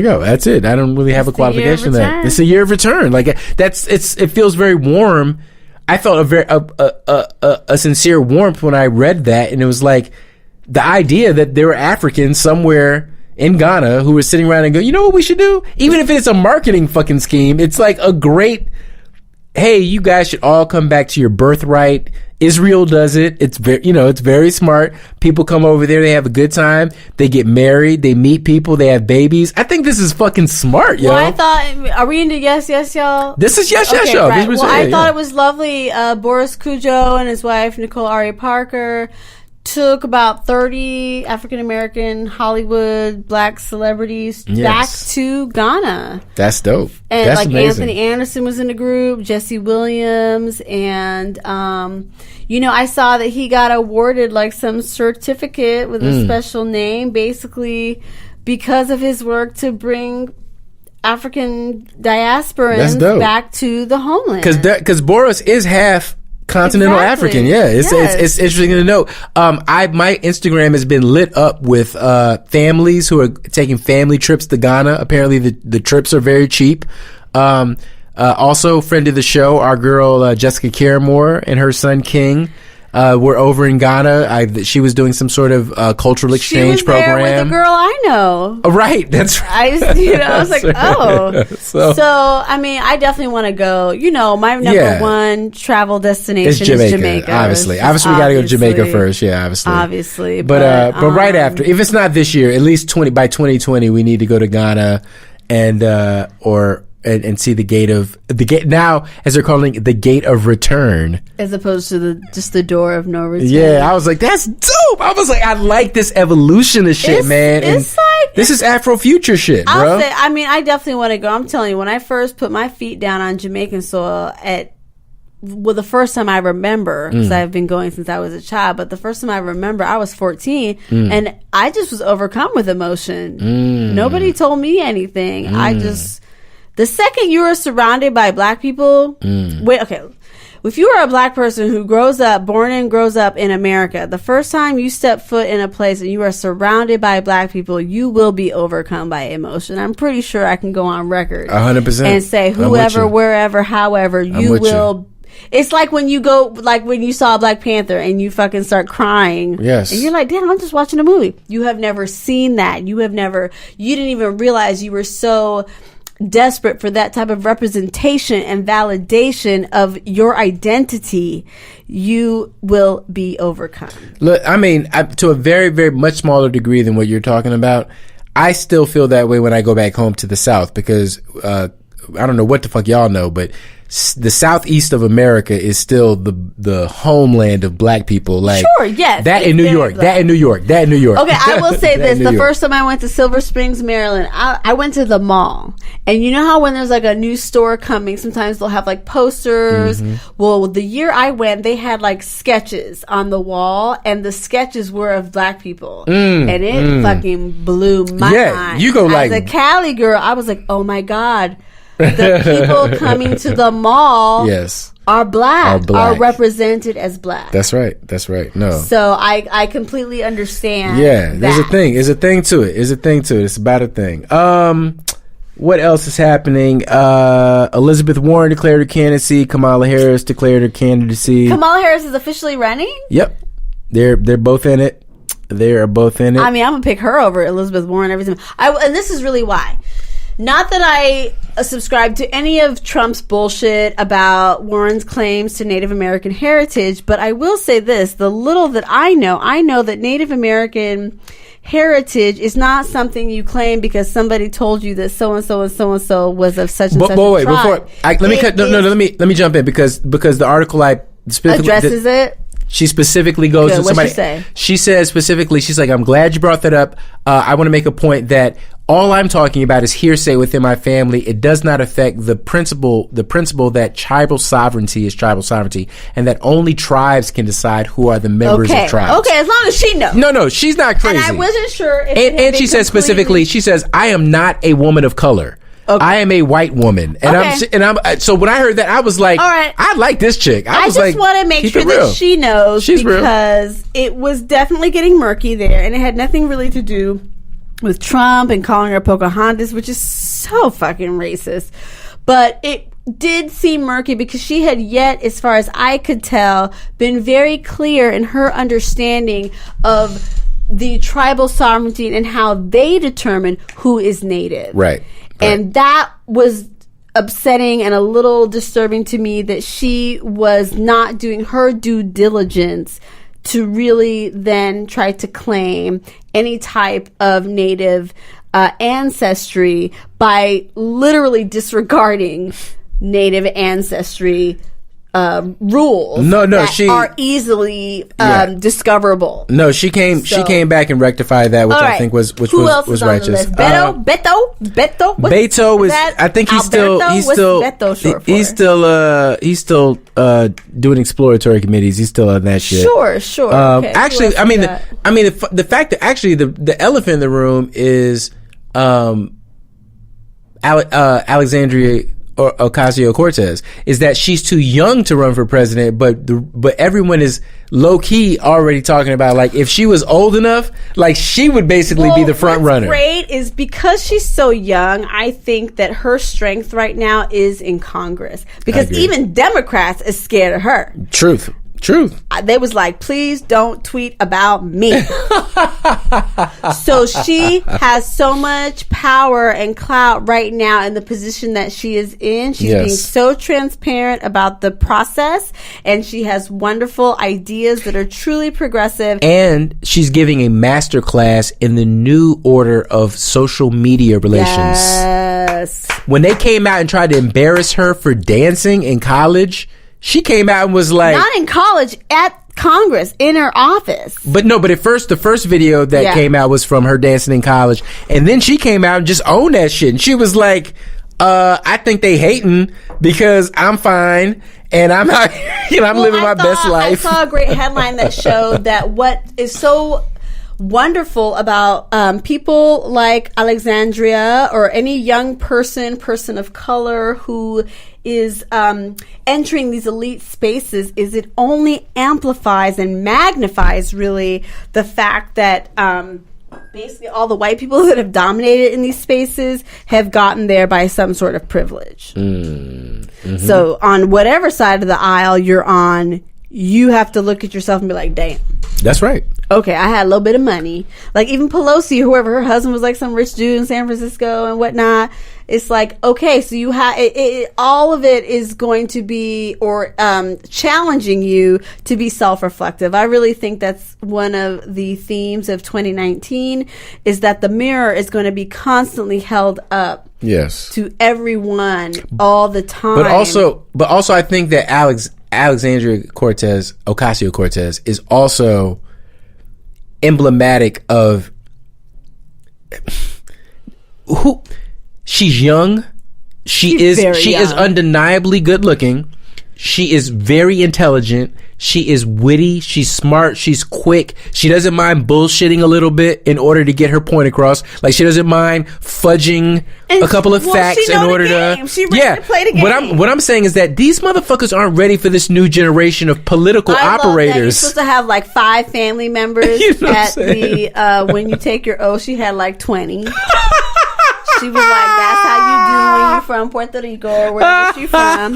go. That's it. I don't really have a qualification there. It's a year of return. Like it feels very warm. I felt a sincere warmth when I read that, and it was like the idea that there were Africans somewhere in Ghana who were sitting around and go, you know what we should do? Even if it's a marketing fucking scheme, it's like a great, hey, you guys should all come back to your birthright. Israel does it. It's very, it's very smart. People come over there. They have a good time. They get married. They meet people. They have babies. I think this is fucking smart, yo. Well, I thought, are we into Yes, Yes, Y'all? This is Yes, Yes, Y'all. Right. Well, I thought it was lovely. Boris Cujo and his wife, Nicole Ari Parker, took about 30 African-American Hollywood black celebrities back to Ghana. That's dope. And that's like amazing. Anthony Anderson was in the group, Jesse Williams, and I saw that he got awarded like some certificate with a special name, basically because of his work to bring African diasporans back to the homeland. Because Boris is half continental African. Yeah, it's interesting to note. My Instagram has been lit up with families who are taking family trips to Ghana. Apparently the trips are very cheap. Also, friend of the show, our girl Jessica Caramore and her son King were over in Ghana. She was doing some sort of cultural exchange program. There with a girl I know. Oh, right, that's right. I was like, oh. So I mean, I definitely want to go. My number one travel destination is Jamaica. Obviously, we got to go to Jamaica first. Yeah, obviously. But right after, if it's not this year, at least by 2020, we need to go to Ghana and see the gate now, as they're calling it, the gate of return, as opposed to just the door of no return. Yeah, I was like, that's dope. I was like, I like this evolution of shit, man. It's like, this is Afrofuture shit, bro. I definitely want to go. I'm telling you, when I first put my feet down on Jamaican soil the first time I remember, because I've been going since I was a child, but the first time I remember, I was 14, and I just was overcome with emotion. Nobody told me anything. The second you are surrounded by black people, if you are a black person who born and grows up in America, the first time you step foot in a place and you are surrounded by black people, you will be overcome by emotion. I'm pretty sure I can go on record 100% and say whoever, wherever, however, you will. It's like when you saw Black Panther and you fucking start crying. Yes. And you're like, damn, I'm just watching a movie. You have never seen that. You didn't even realize you were so desperate for that type of representation and validation of your identity. You will be overcome. Look, I mean, to a very, very much smaller degree than what you're talking about, I still feel that way when I go back home to the South, because I don't know what the fuck y'all know, but the southeast of America is still the homeland of black people. Like, sure, yes, that in New York. Okay, I will say this: the first time I went to Silver Springs, Maryland, I went to the mall, and you know how when there's like a new store coming, sometimes they'll have like posters. Well, the year I went, they had like sketches on the wall, and the sketches were of black people, and it fucking blew my mind. You go like, as a Cali girl, I was like, oh my god. The people coming to the mall are black, are represented as black. That's right. No. So I completely understand. Yeah, there's a thing. There's a thing to it. It's about a thing. What else is happening? Elizabeth Warren declared her candidacy. Kamala Harris declared her candidacy. Kamala Harris is officially running? Yep. They're both in it. They are both in it. I mean, I'm going to pick her over Elizabeth Warren every time. And this is really why. Not that I subscribe to any of Trump's bullshit about Warren's claims to Native American heritage, but I will say this. The little that I know that Native American heritage is not something you claim because somebody told you that so and so and so and so was of such and such a tribe. Let me jump in because the article I specifically addresses it. She specifically goes to somebody. What'd she say? She says specifically, she's like, I'm glad you brought that up. I want to make a point that all I'm talking about is hearsay within my family. It does not affect the principle that tribal sovereignty is tribal sovereignty, and that only tribes can decide who are the members of tribes. Okay, as long as she knows. No, she's not crazy. And I wasn't sure if and she says specifically, she says, I am not a woman of color. Okay. I am a white woman, and I'm so when I heard that, I was like, all right, I like this chick. I just want to make sure that she knows because it was definitely getting murky there, and it had nothing really to do with Trump and calling her Pocahontas, which is so fucking racist. But it did seem murky because she had yet, as far as I could tell, been very clear in her understanding of the tribal sovereignty and how they determine who is native. Right. And that was upsetting and a little disturbing to me that she was not doing her due diligence to really then try to claim any type of native ancestry by literally disregarding native ancestry rules that are easily discoverable. No, she came back and rectified that, which I think was righteous. Beto is, I think he's still doing exploratory committees. He's still on that shit. Sure. Okay, actually, the fact that actually the elephant in the room is Alexandria Ocasio-Cortez, is that she's too young to run for president, but everyone is low-key already talking about, like, if she was old enough, like, she would basically be the front runner. What's great is because she's so young, I think that her strength right now is in Congress, because even Democrats is scared of her. Truth. They was like, please don't tweet about me. So she has so much power and clout right now in the position that she is in. She's being so transparent about the process, and she has wonderful ideas that are truly progressive. And she's giving a master class in the new order of social media relations. Yes. When they came out and tried to embarrass her for dancing in college, she came out and was like... Not in college, at Congress, in her office. But at first, the first video that came out was from her dancing in college. And then she came out and just owned that shit. And she was like, I think they hating because I'm fine and I'm out here, I'm living my best life. I saw a great headline that showed that what is so wonderful about people like Alexandria or any young person of color who is entering these elite spaces is it only amplifies and magnifies really the fact that basically all the white people that have dominated in these spaces have gotten there by some sort of privilege. Mm-hmm. So on whatever side of the aisle you're on, you have to look at yourself and be like, damn. That's right. Okay, I had a little bit of money. Like even Pelosi, whoever, her husband was like some rich dude in San Francisco and whatnot. It's like, okay, so you have all of it is going to be challenging you to be self-reflective. I really think that's one of the themes of 2019 is that the mirror is going to be constantly held up. Yes. To everyone all the time. But also I think that Alexandria Ocasio-Cortez is also emblematic of who she's young. She is undeniably good looking. She is very intelligent. She is witty. She's smart. She's quick. She doesn't mind bullshitting a little bit in order to get her point across. Like she doesn't mind fudging a couple of facts in order to. She ready to play the game. What I'm saying is that these motherfuckers aren't ready for this new generation of political operators. You're supposed to have like 5 family members you know at the when you take your oath. She had like 20. She was like, that's how you do when you're from Puerto Rico or wherever she's from.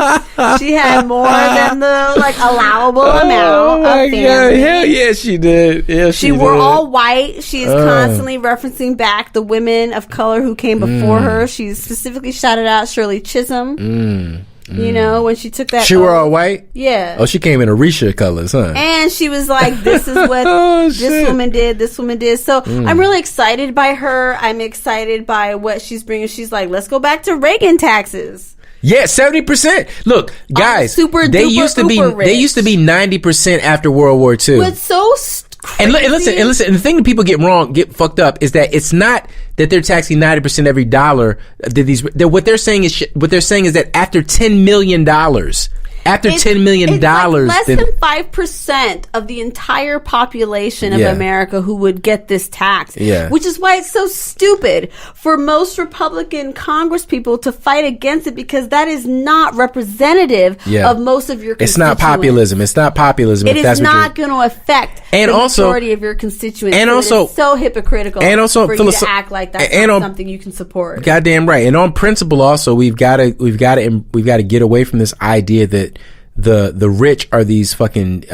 She had more than the like allowable amount of family. God. Hell yeah, she did. Yeah, she were all white. She is constantly referencing back the women of color who came before her. She specifically shouted out Shirley Chisholm. You know, when she took that. She wore all white? Yeah. Oh, she came in Orisha colors, huh? And she was like, this is what this woman did. So I'm really excited by her. I'm excited by what she's bringing. She's like, let's go back to Reagan taxes. Yeah, 70%. Look, guys, they used to be 90% after World War II. What's so crazy. And listen, and the thing that people get fucked up is that it's not that they're taxing 90% every dollar that what they're saying is that after $10 million, $10 million, less than 5% of the entire population of America who would get this tax. Yeah. Which is why it's so stupid for most Republican Congress people to fight against it, because that is not representative of most of your constituents. It's not populism. It is not going to affect the majority of your constituents. And also, it's so hypocritical for you to act like that's not something you can support. Goddamn right. And on principle, also, we've got to get away from this idea that the rich are these fucking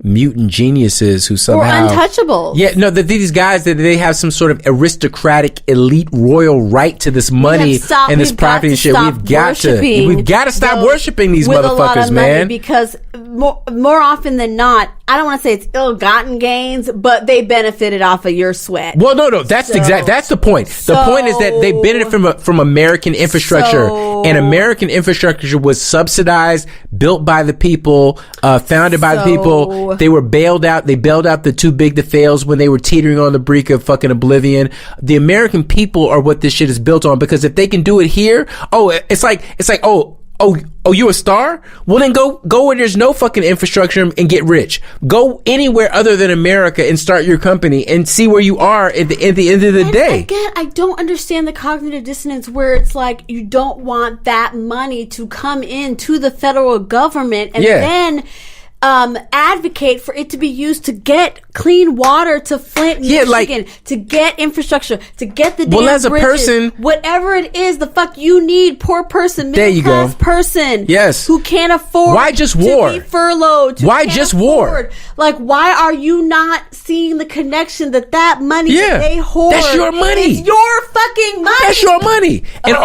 mutant geniuses who somehow or untouchable. Yeah, no, these guys that they have some sort of aristocratic elite royal right to this money and this property and shit. We've got to stop worshiping these motherfuckers, man. Because more often than not, I don't want to say it's ill-gotten gains, but they benefited off of your sweat. Well, no, that's the point. The point is that they benefited from American infrastructure, and American infrastructure was subsidized, built by the people, founded by the people. They were bailed out. They bailed out the too big to fails when they were teetering on the brink of fucking oblivion. The American people are what this shit is built on, because if they can do it here, it's like, you a star? Well, then go where there's no fucking infrastructure and get rich. Go anywhere other than America and start your company and see where you are at the end of the day. Again, I don't understand the cognitive dissonance where it's like you don't want that money to come into the federal government and then advocate for it to be used to get clean water to Flint, Michigan, to get infrastructure, to get the damn as a bridges, person, whatever it is, the fuck you need, poor person, middle class person, who can't afford. Why just war? To be furloughed. Why just war? Like, why are you not seeing the connection that money that they hoard? That's your money. It's your fucking money. That's your money. And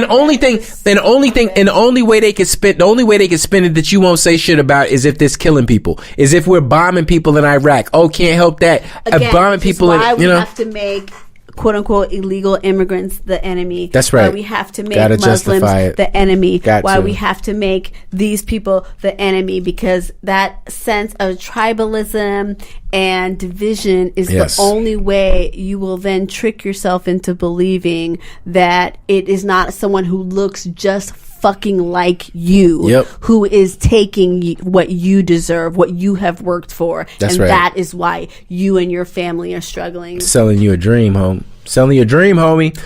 the only way they can spend it that you won't say shit about is if this killing people, is if we're bombing people in Iraq. Can't help that. Again, bombing people in, we have to make quote unquote illegal immigrants the enemy. That's right. Why we have to make Muslims the enemy. Why we have to make these people the enemy, because that sense of tribalism and division is the only way you will then trick yourself into believing that it is not someone who looks just fucking like you who is taking what you deserve, what you have worked for. That's and right. That is why you and your family are struggling. Selling you a dream, homie.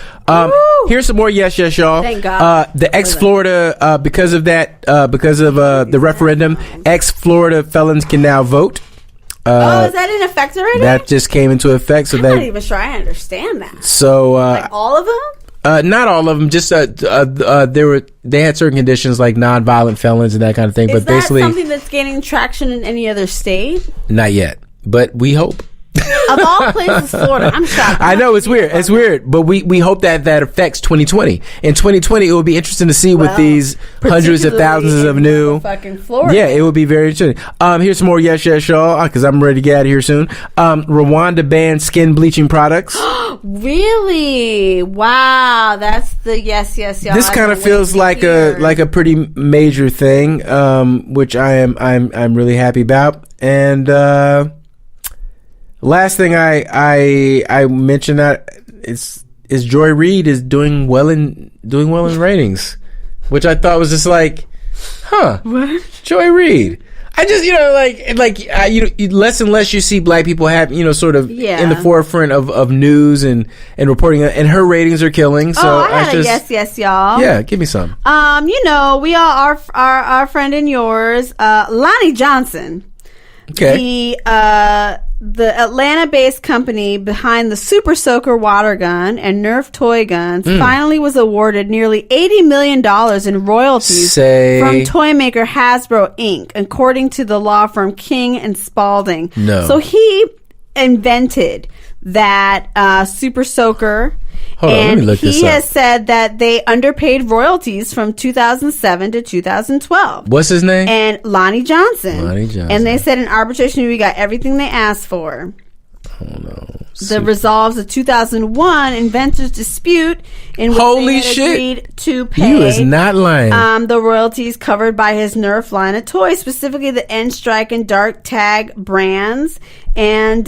Here's some more yes, y'all. Thank God. The ex-Florida, because of the referendum, ex-Florida felons can now vote. Is that in effect already? That just came into effect. So I'm not even sure I understand that. So, like all of them? Not all of them. Just they had certain conditions like non-violent felons and that kind of thing. Is but basically, that something that's gaining traction in any other state? Not yet, but we hope. Of all places, Florida. I'm shocked. I know it's weird, but we hope that affects 2020. In 2020, it will be interesting to see with these hundreds of thousands of new. Fucking Florida. Yeah, it will be very interesting. Here's some more yes, y'all, because I'm ready to get out of here soon. Rwanda banned skin bleaching products. Really? Wow, that's the yes, y'all. This kind of feels like a pretty major thing, which I'm really happy about. And last thing I mentioned that is Joy Reid is doing well in ratings, which I thought was just like, what? Joy Reid. I just less and less you see black people have sort of in the forefront of news and reporting, and her ratings are killing. So I had a yes, y'all. Yeah, give me some. We all our friend and yours, Lonnie Johnson. Okay. The Atlanta-based company behind the Super Soaker water gun and Nerf toy guns finally was awarded nearly $80 million in royalties from toy maker Hasbro Inc., according to the law firm King and Spalding. No. So he invented that Super Soaker, Hold on, let me look this up. He has said that they underpaid royalties from 2007 to 2012. What's his name? And Lonnie Johnson. Lonnie Johnson. And they said in arbitration, we got everything they asked for. Hold on. The resolves the 2001 inventors dispute in which Holy they had shit. agreed to pay. You is not lying. The royalties covered by his Nerf line of toys, specifically the N-Strike and Dark Tag brands. And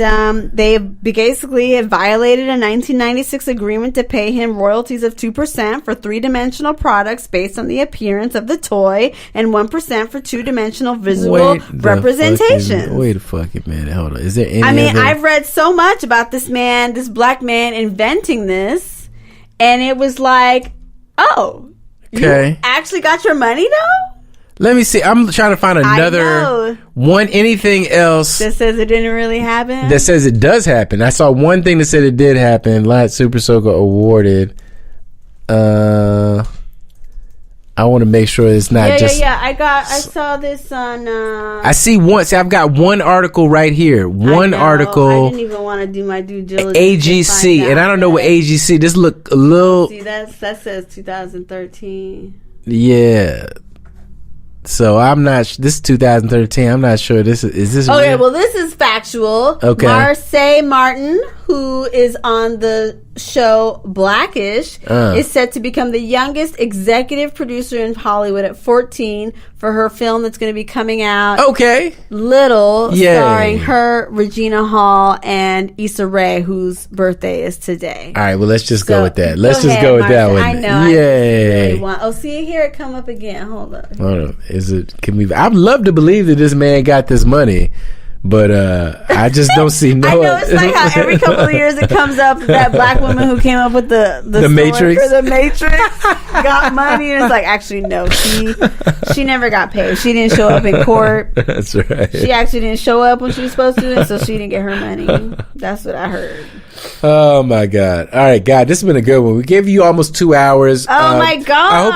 they basically have violated a 1996 agreement to pay him royalties of 2% for three-dimensional products based on the appearance of the toy and 1% for two-dimensional visual representations. Wait a fucking minute. Hold on. Is there any I've read so much about this man, this black man inventing this, and it was like, oh, okay. You actually got your money though? Let me see. I'm trying to find another one. Anything else that says it didn't really happen? That says it does happen. I saw one thing that said it did happen. Light Super Soaker awarded. I want to make sure it's not just. Yeah. I saw this on. I see one. See, I've got one article right here. One article. I didn't even want to do my due diligence. AGC, and I don't know what AGC. This look a little. See, that says 2013. Yeah. So I'm not. This is 2013. I'm not sure. This is this. Okay, real? well, this is factual. Okay. Marseille Martin, who is on the show Blackish, is set to become the youngest executive producer in Hollywood at 14 for her film that's going to be coming out. Okay. Little, starring her, Regina Hall, and Issa Rae, whose birthday is today. All right. Well, let's just go with that. Let's just go with that one. I know. Yay. See, here it come up again. Hold up. Hold on. Is it? Can we? I'd love to believe that this man got this money, but I just don't see no. I know it's like how every couple of years it comes up that black woman who came up with the Matrix for the Matrix got money, and it's like actually no, she never got paid. She didn't show up in court. That's right. She actually didn't show up when she was supposed to, and so she didn't get her money. That's what I heard. Oh my God! All right, God, this has been a good one. We gave you almost 2 hours. Oh my God!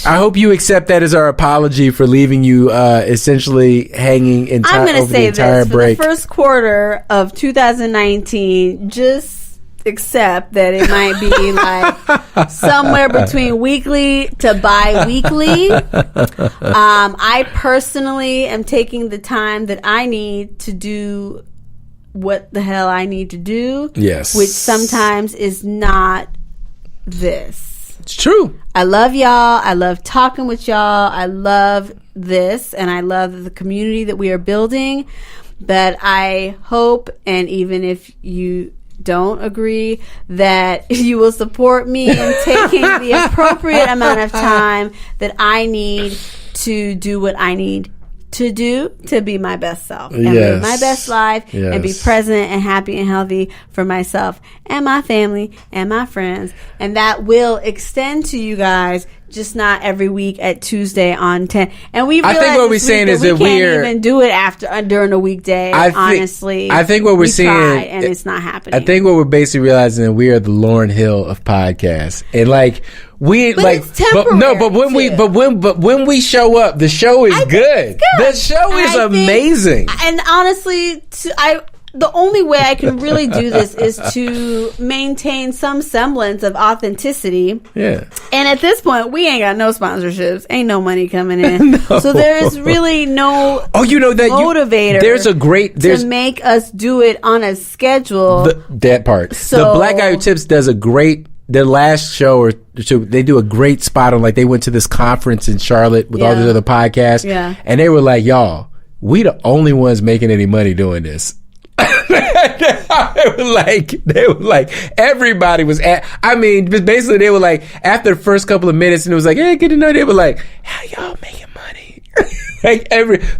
I hope you accept that as our apology for leaving you essentially hanging over the entire break. For the first quarter of 2019, just accept that it might be like somewhere between weekly to bi-weekly. I personally am taking the time that I need to do what the hell I need to do. Yes. Which sometimes is not this. It's true. I love y'all. I love talking with y'all. I love this, and I love the community that we are building. But I hope, and even if you don't agree, that you will support me in taking the appropriate amount of time that I need to do what I need to do to be my best self and live my best life and be present and happy and healthy for myself and my family and my friends. And that will extend to you guys, just not every week at Tuesday on 10. And we realize I think what we're saying is that we can't even do it during a weekday. Honestly, I think what we're seeing, and it's not happening. I think what we're basically realizing that we are the Lauryn Hill of podcasts, and like we but like, it's temporary, but when we show up, the show is good. The show is amazing. And honestly, the only way I can really do this is to maintain some semblance of authenticity. Yeah. And at this point, we ain't got no sponsorships. Ain't no money coming in. No. So there's really no motivator. There's to make us do it on a schedule. That part. So, the Black Guy Who Tips does a great. Their last show or two, they do a great spot on, like, they went to this conference in Charlotte with all these other podcasts. Yeah. And they were like, y'all, we the only ones making any money doing this. They were like, everybody was basically they were like, after the first couple of minutes, and it was like, hey, get to know, they were like, how y'all making money? Like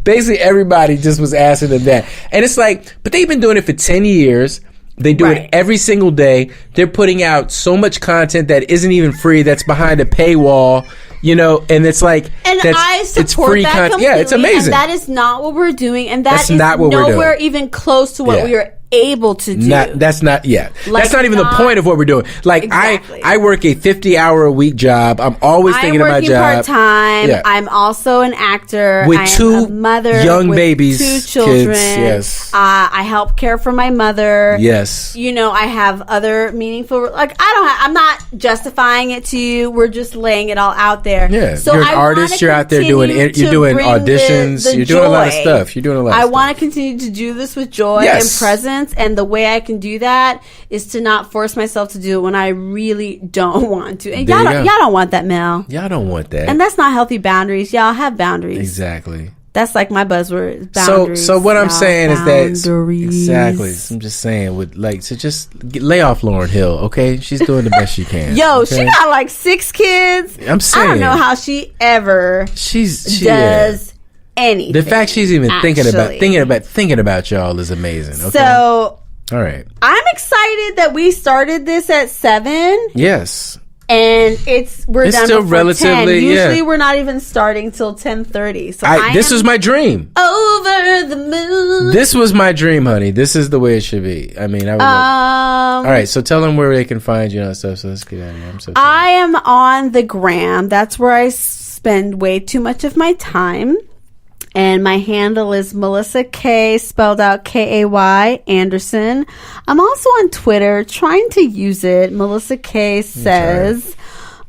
basically everybody just was asking them that. And it's like, but they've been doing it for 10 years. They do it every single day. They're putting out so much content that isn't even free, that's behind a paywall, and it's like, and I support it's free that content. Completely, yeah, it's amazing. And that is not what we're doing, and that's not what we're doing. Nowhere even close to what we are able to do. That's not even the point of what we're doing. Like, exactly. I work a 50-hour-a-week job. I'm always thinking about my job. I'm working part-time. Yeah. I'm also an actor. With I am 2 a mother young with babies, 2 children. Kids, yes. I help care for my mother. Yes. You know, I have other meaningful, like, I'm not justifying it to you. We're just laying it all out there. Yeah. So you're an artist. You're out there doing auditions. You're doing a lot of stuff. I want to continue to do this with joy and presence. And the way I can do that is to not force myself to do it when I really don't want to. And y'all don't want that, Mel. Y'all don't want that. And that's not healthy boundaries. Y'all have boundaries. Exactly. That's like my buzzword. Boundaries. So what I'm saying is that exactly. I'm just saying lay off Lauryn Hill, okay? She's doing the best she can. Yo, she got like 6 kids. I'm saying, I don't know how she ever does anything. The fact she's even thinking about y'all is amazing. Okay? So, all right, I'm excited that we started this at 7. Yes. And we're done still before relatively 10. Usually we're not even starting till 10:30. So this was my dream. Over the moon. This was my dream, honey. This is the way it should be. I mean, I would all right, so tell them where they can find you and stuff. So let's get out of here. I'm so tired. I am on the gram. That's where I spend way too much of my time. And my handle is Melissa K, spelled out Kay Anderson. I'm also on Twitter, trying to use it. Melissa K says.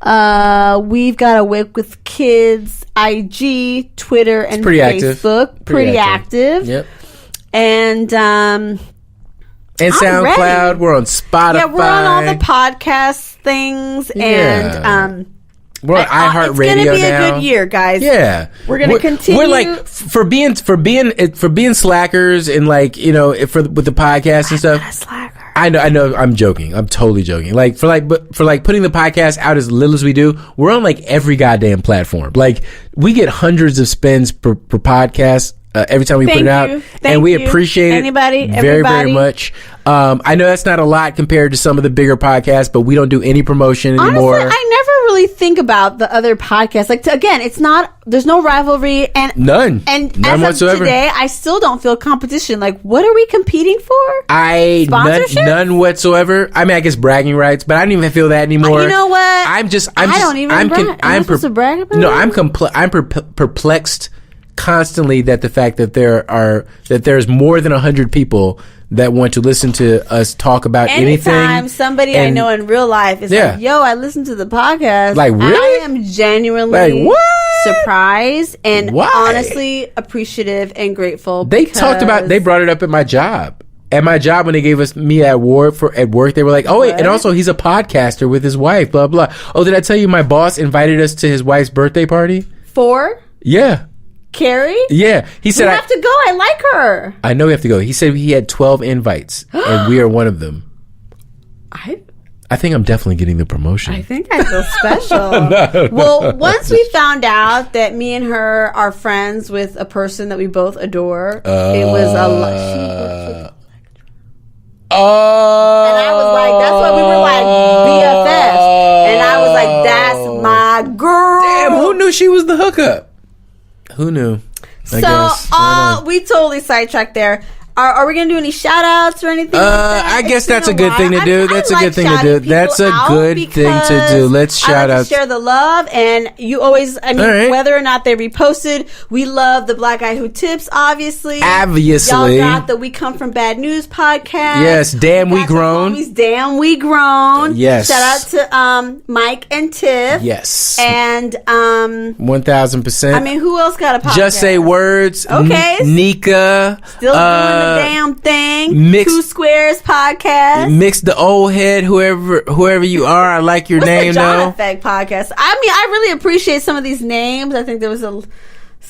We've got a Whip with Kids, IG, Twitter, and Facebook. Pretty active. Yep. And SoundCloud. We're on Spotify. Yeah, we're on all the podcast things. And we're on iHeartRadio now. It's going to be a good year, guys. Yeah, we're going to continue. We're like for being slackers and like with the podcast and stuff. I'm not a slacker. I know. I'm joking. I'm totally joking. Like for putting the podcast out as little as we do, we're on like every goddamn platform. Like we get hundreds of spins per podcast. Every time we put it out, and we appreciate it very, very much. I know that's not a lot compared to some of the bigger podcasts, but we don't do any promotion anymore. Honestly, I never really think about the other podcasts. Like, there's no rivalry and none as whatsoever. Of today, I still don't feel competition. Like, what are we competing for? Sponsorship? None whatsoever. I mean, I guess bragging rights, but I don't even feel that anymore. You know what? I don't even brag. I'm supposed to brag about No, I'm perplexed constantly that the fact that there's more than 100 people that want to listen to us talk about anything. Anytime somebody I know in real life is like, yo, I listened to the podcast. Like, really? I am genuinely surprised and honestly appreciative and grateful. They brought it up at my job. At my job, when they gave me at work, they were like, oh, wait, and also he's a podcaster with his wife, blah, blah. Oh, did I tell you my boss invited us to his wife's birthday party? Yeah. Carrie? Yeah. He said, we have to go. I like her. I know we have to go. He said he had 12 invites, and we are one of them. I think I'm definitely getting the promotion. I think I feel special. No, well, once we found out that me and her are friends with a person that we both adore, it was a lot. And I was like, that's why we were like BFFs. And I was like, that's my girl. Damn, who knew she was the hookup? Who knew? We totally sidetracked there. Are we going to do any shout outs or anything like that? I guess that's a good thing to do. That's a good thing to do. That's a good thing to do. Let's shout out. Share the love. And you always, whether or not they reposted, we love the Black Guy Who Tips, obviously. Y'all got the We Come From Bad News podcast. Yes. Damn, we grown. Damn, we grown. Yes. Shout out to Mike and Tiff. Yes. And 1000%. I mean, who else got a podcast? Just Say Words. Okay. Nika. Still doing the damn thing. Two Squares podcast. Mix the old head, whoever you are. I like your name, the John though. Effect podcast. I mean, I really appreciate some of these names. I think there was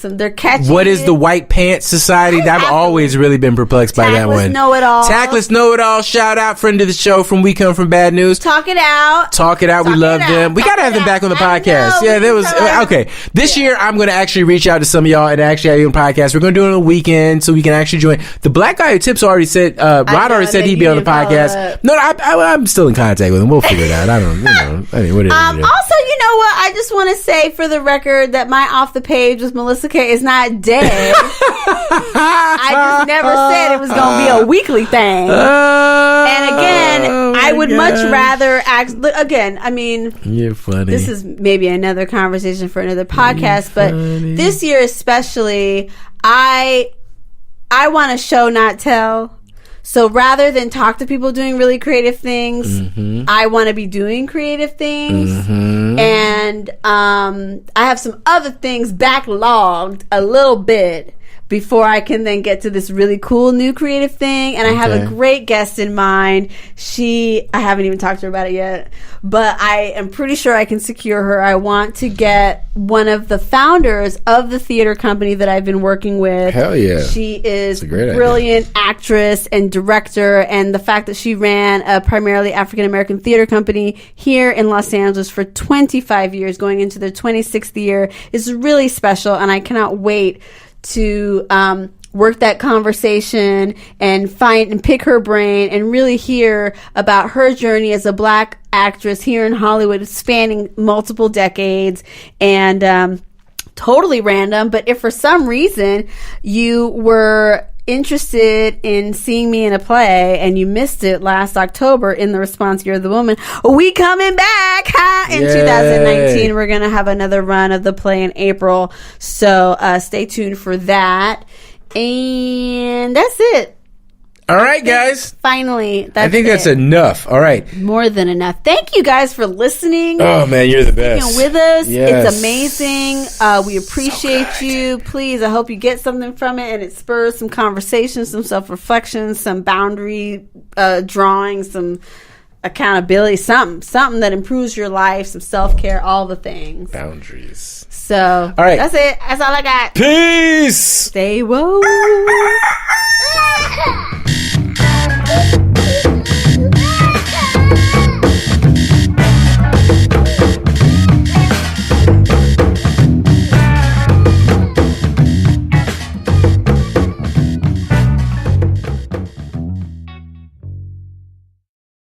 they're catchy. What is the White Pants Society? I've always really been perplexed by that one. Tactless Know It All. Shout out, friend of the show from We Come From Bad News. Talk It Out. We love them. We got to have them back on the podcast. Yeah, there was okay. This year, I'm going to actually reach out to some of y'all and actually have you on the podcast. We're going to do it on the weekend so we can actually join. The Black Guy Who Tips already said. Rod already said he'd be on the podcast. No, I'm still in contact with him. We'll figure it out. I don't know. I mean, whatever. Also, you know what? I just want to say for the record that my Off the Page with Melissa it's okay. It's not dead. I just never said it was going to be a weekly thing. And again, I would much rather act. Again, I mean, you're funny. This is maybe another conversation for another podcast, but this year especially, I want to show, not tell. So rather than talk to people doing really creative things, I want to be doing creative things. And I have some other things backlogged a little bit before I can then get to this really cool new creative thing. And I have a great guest in mind. I haven't even talked to her about it yet, but I am pretty sure I can secure her. I want to get one of the founders of the theater company that I've been working with. Hell yeah. She is a great brilliant actress and director. And the fact that she ran a primarily African-American theater company here in Los Angeles for 25 years, going into their 26th year, is really special. And I cannot wait to work that conversation and find and pick her brain and really hear about her journey as a Black actress here in Hollywood, spanning multiple decades. And totally random, but if for some reason you were interested in seeing me in a play and you missed it last October in the response You're the Woman, we coming back in 2019. We're gonna have another run of the play in April, so stay tuned for that. And that's it. All right, guys. Finally, I think that's enough. All right. More than enough. Thank you guys for listening. Oh, man, you're the best. Being with us. Yes. It's amazing. We appreciate you. Please, I hope you get something from it and it spurs some conversation, some self-reflection, some boundary drawing, some accountability, something that improves your life, some self-care, all the things. Boundaries. So, all right. That's it. That's all I got. Peace. Stay woke.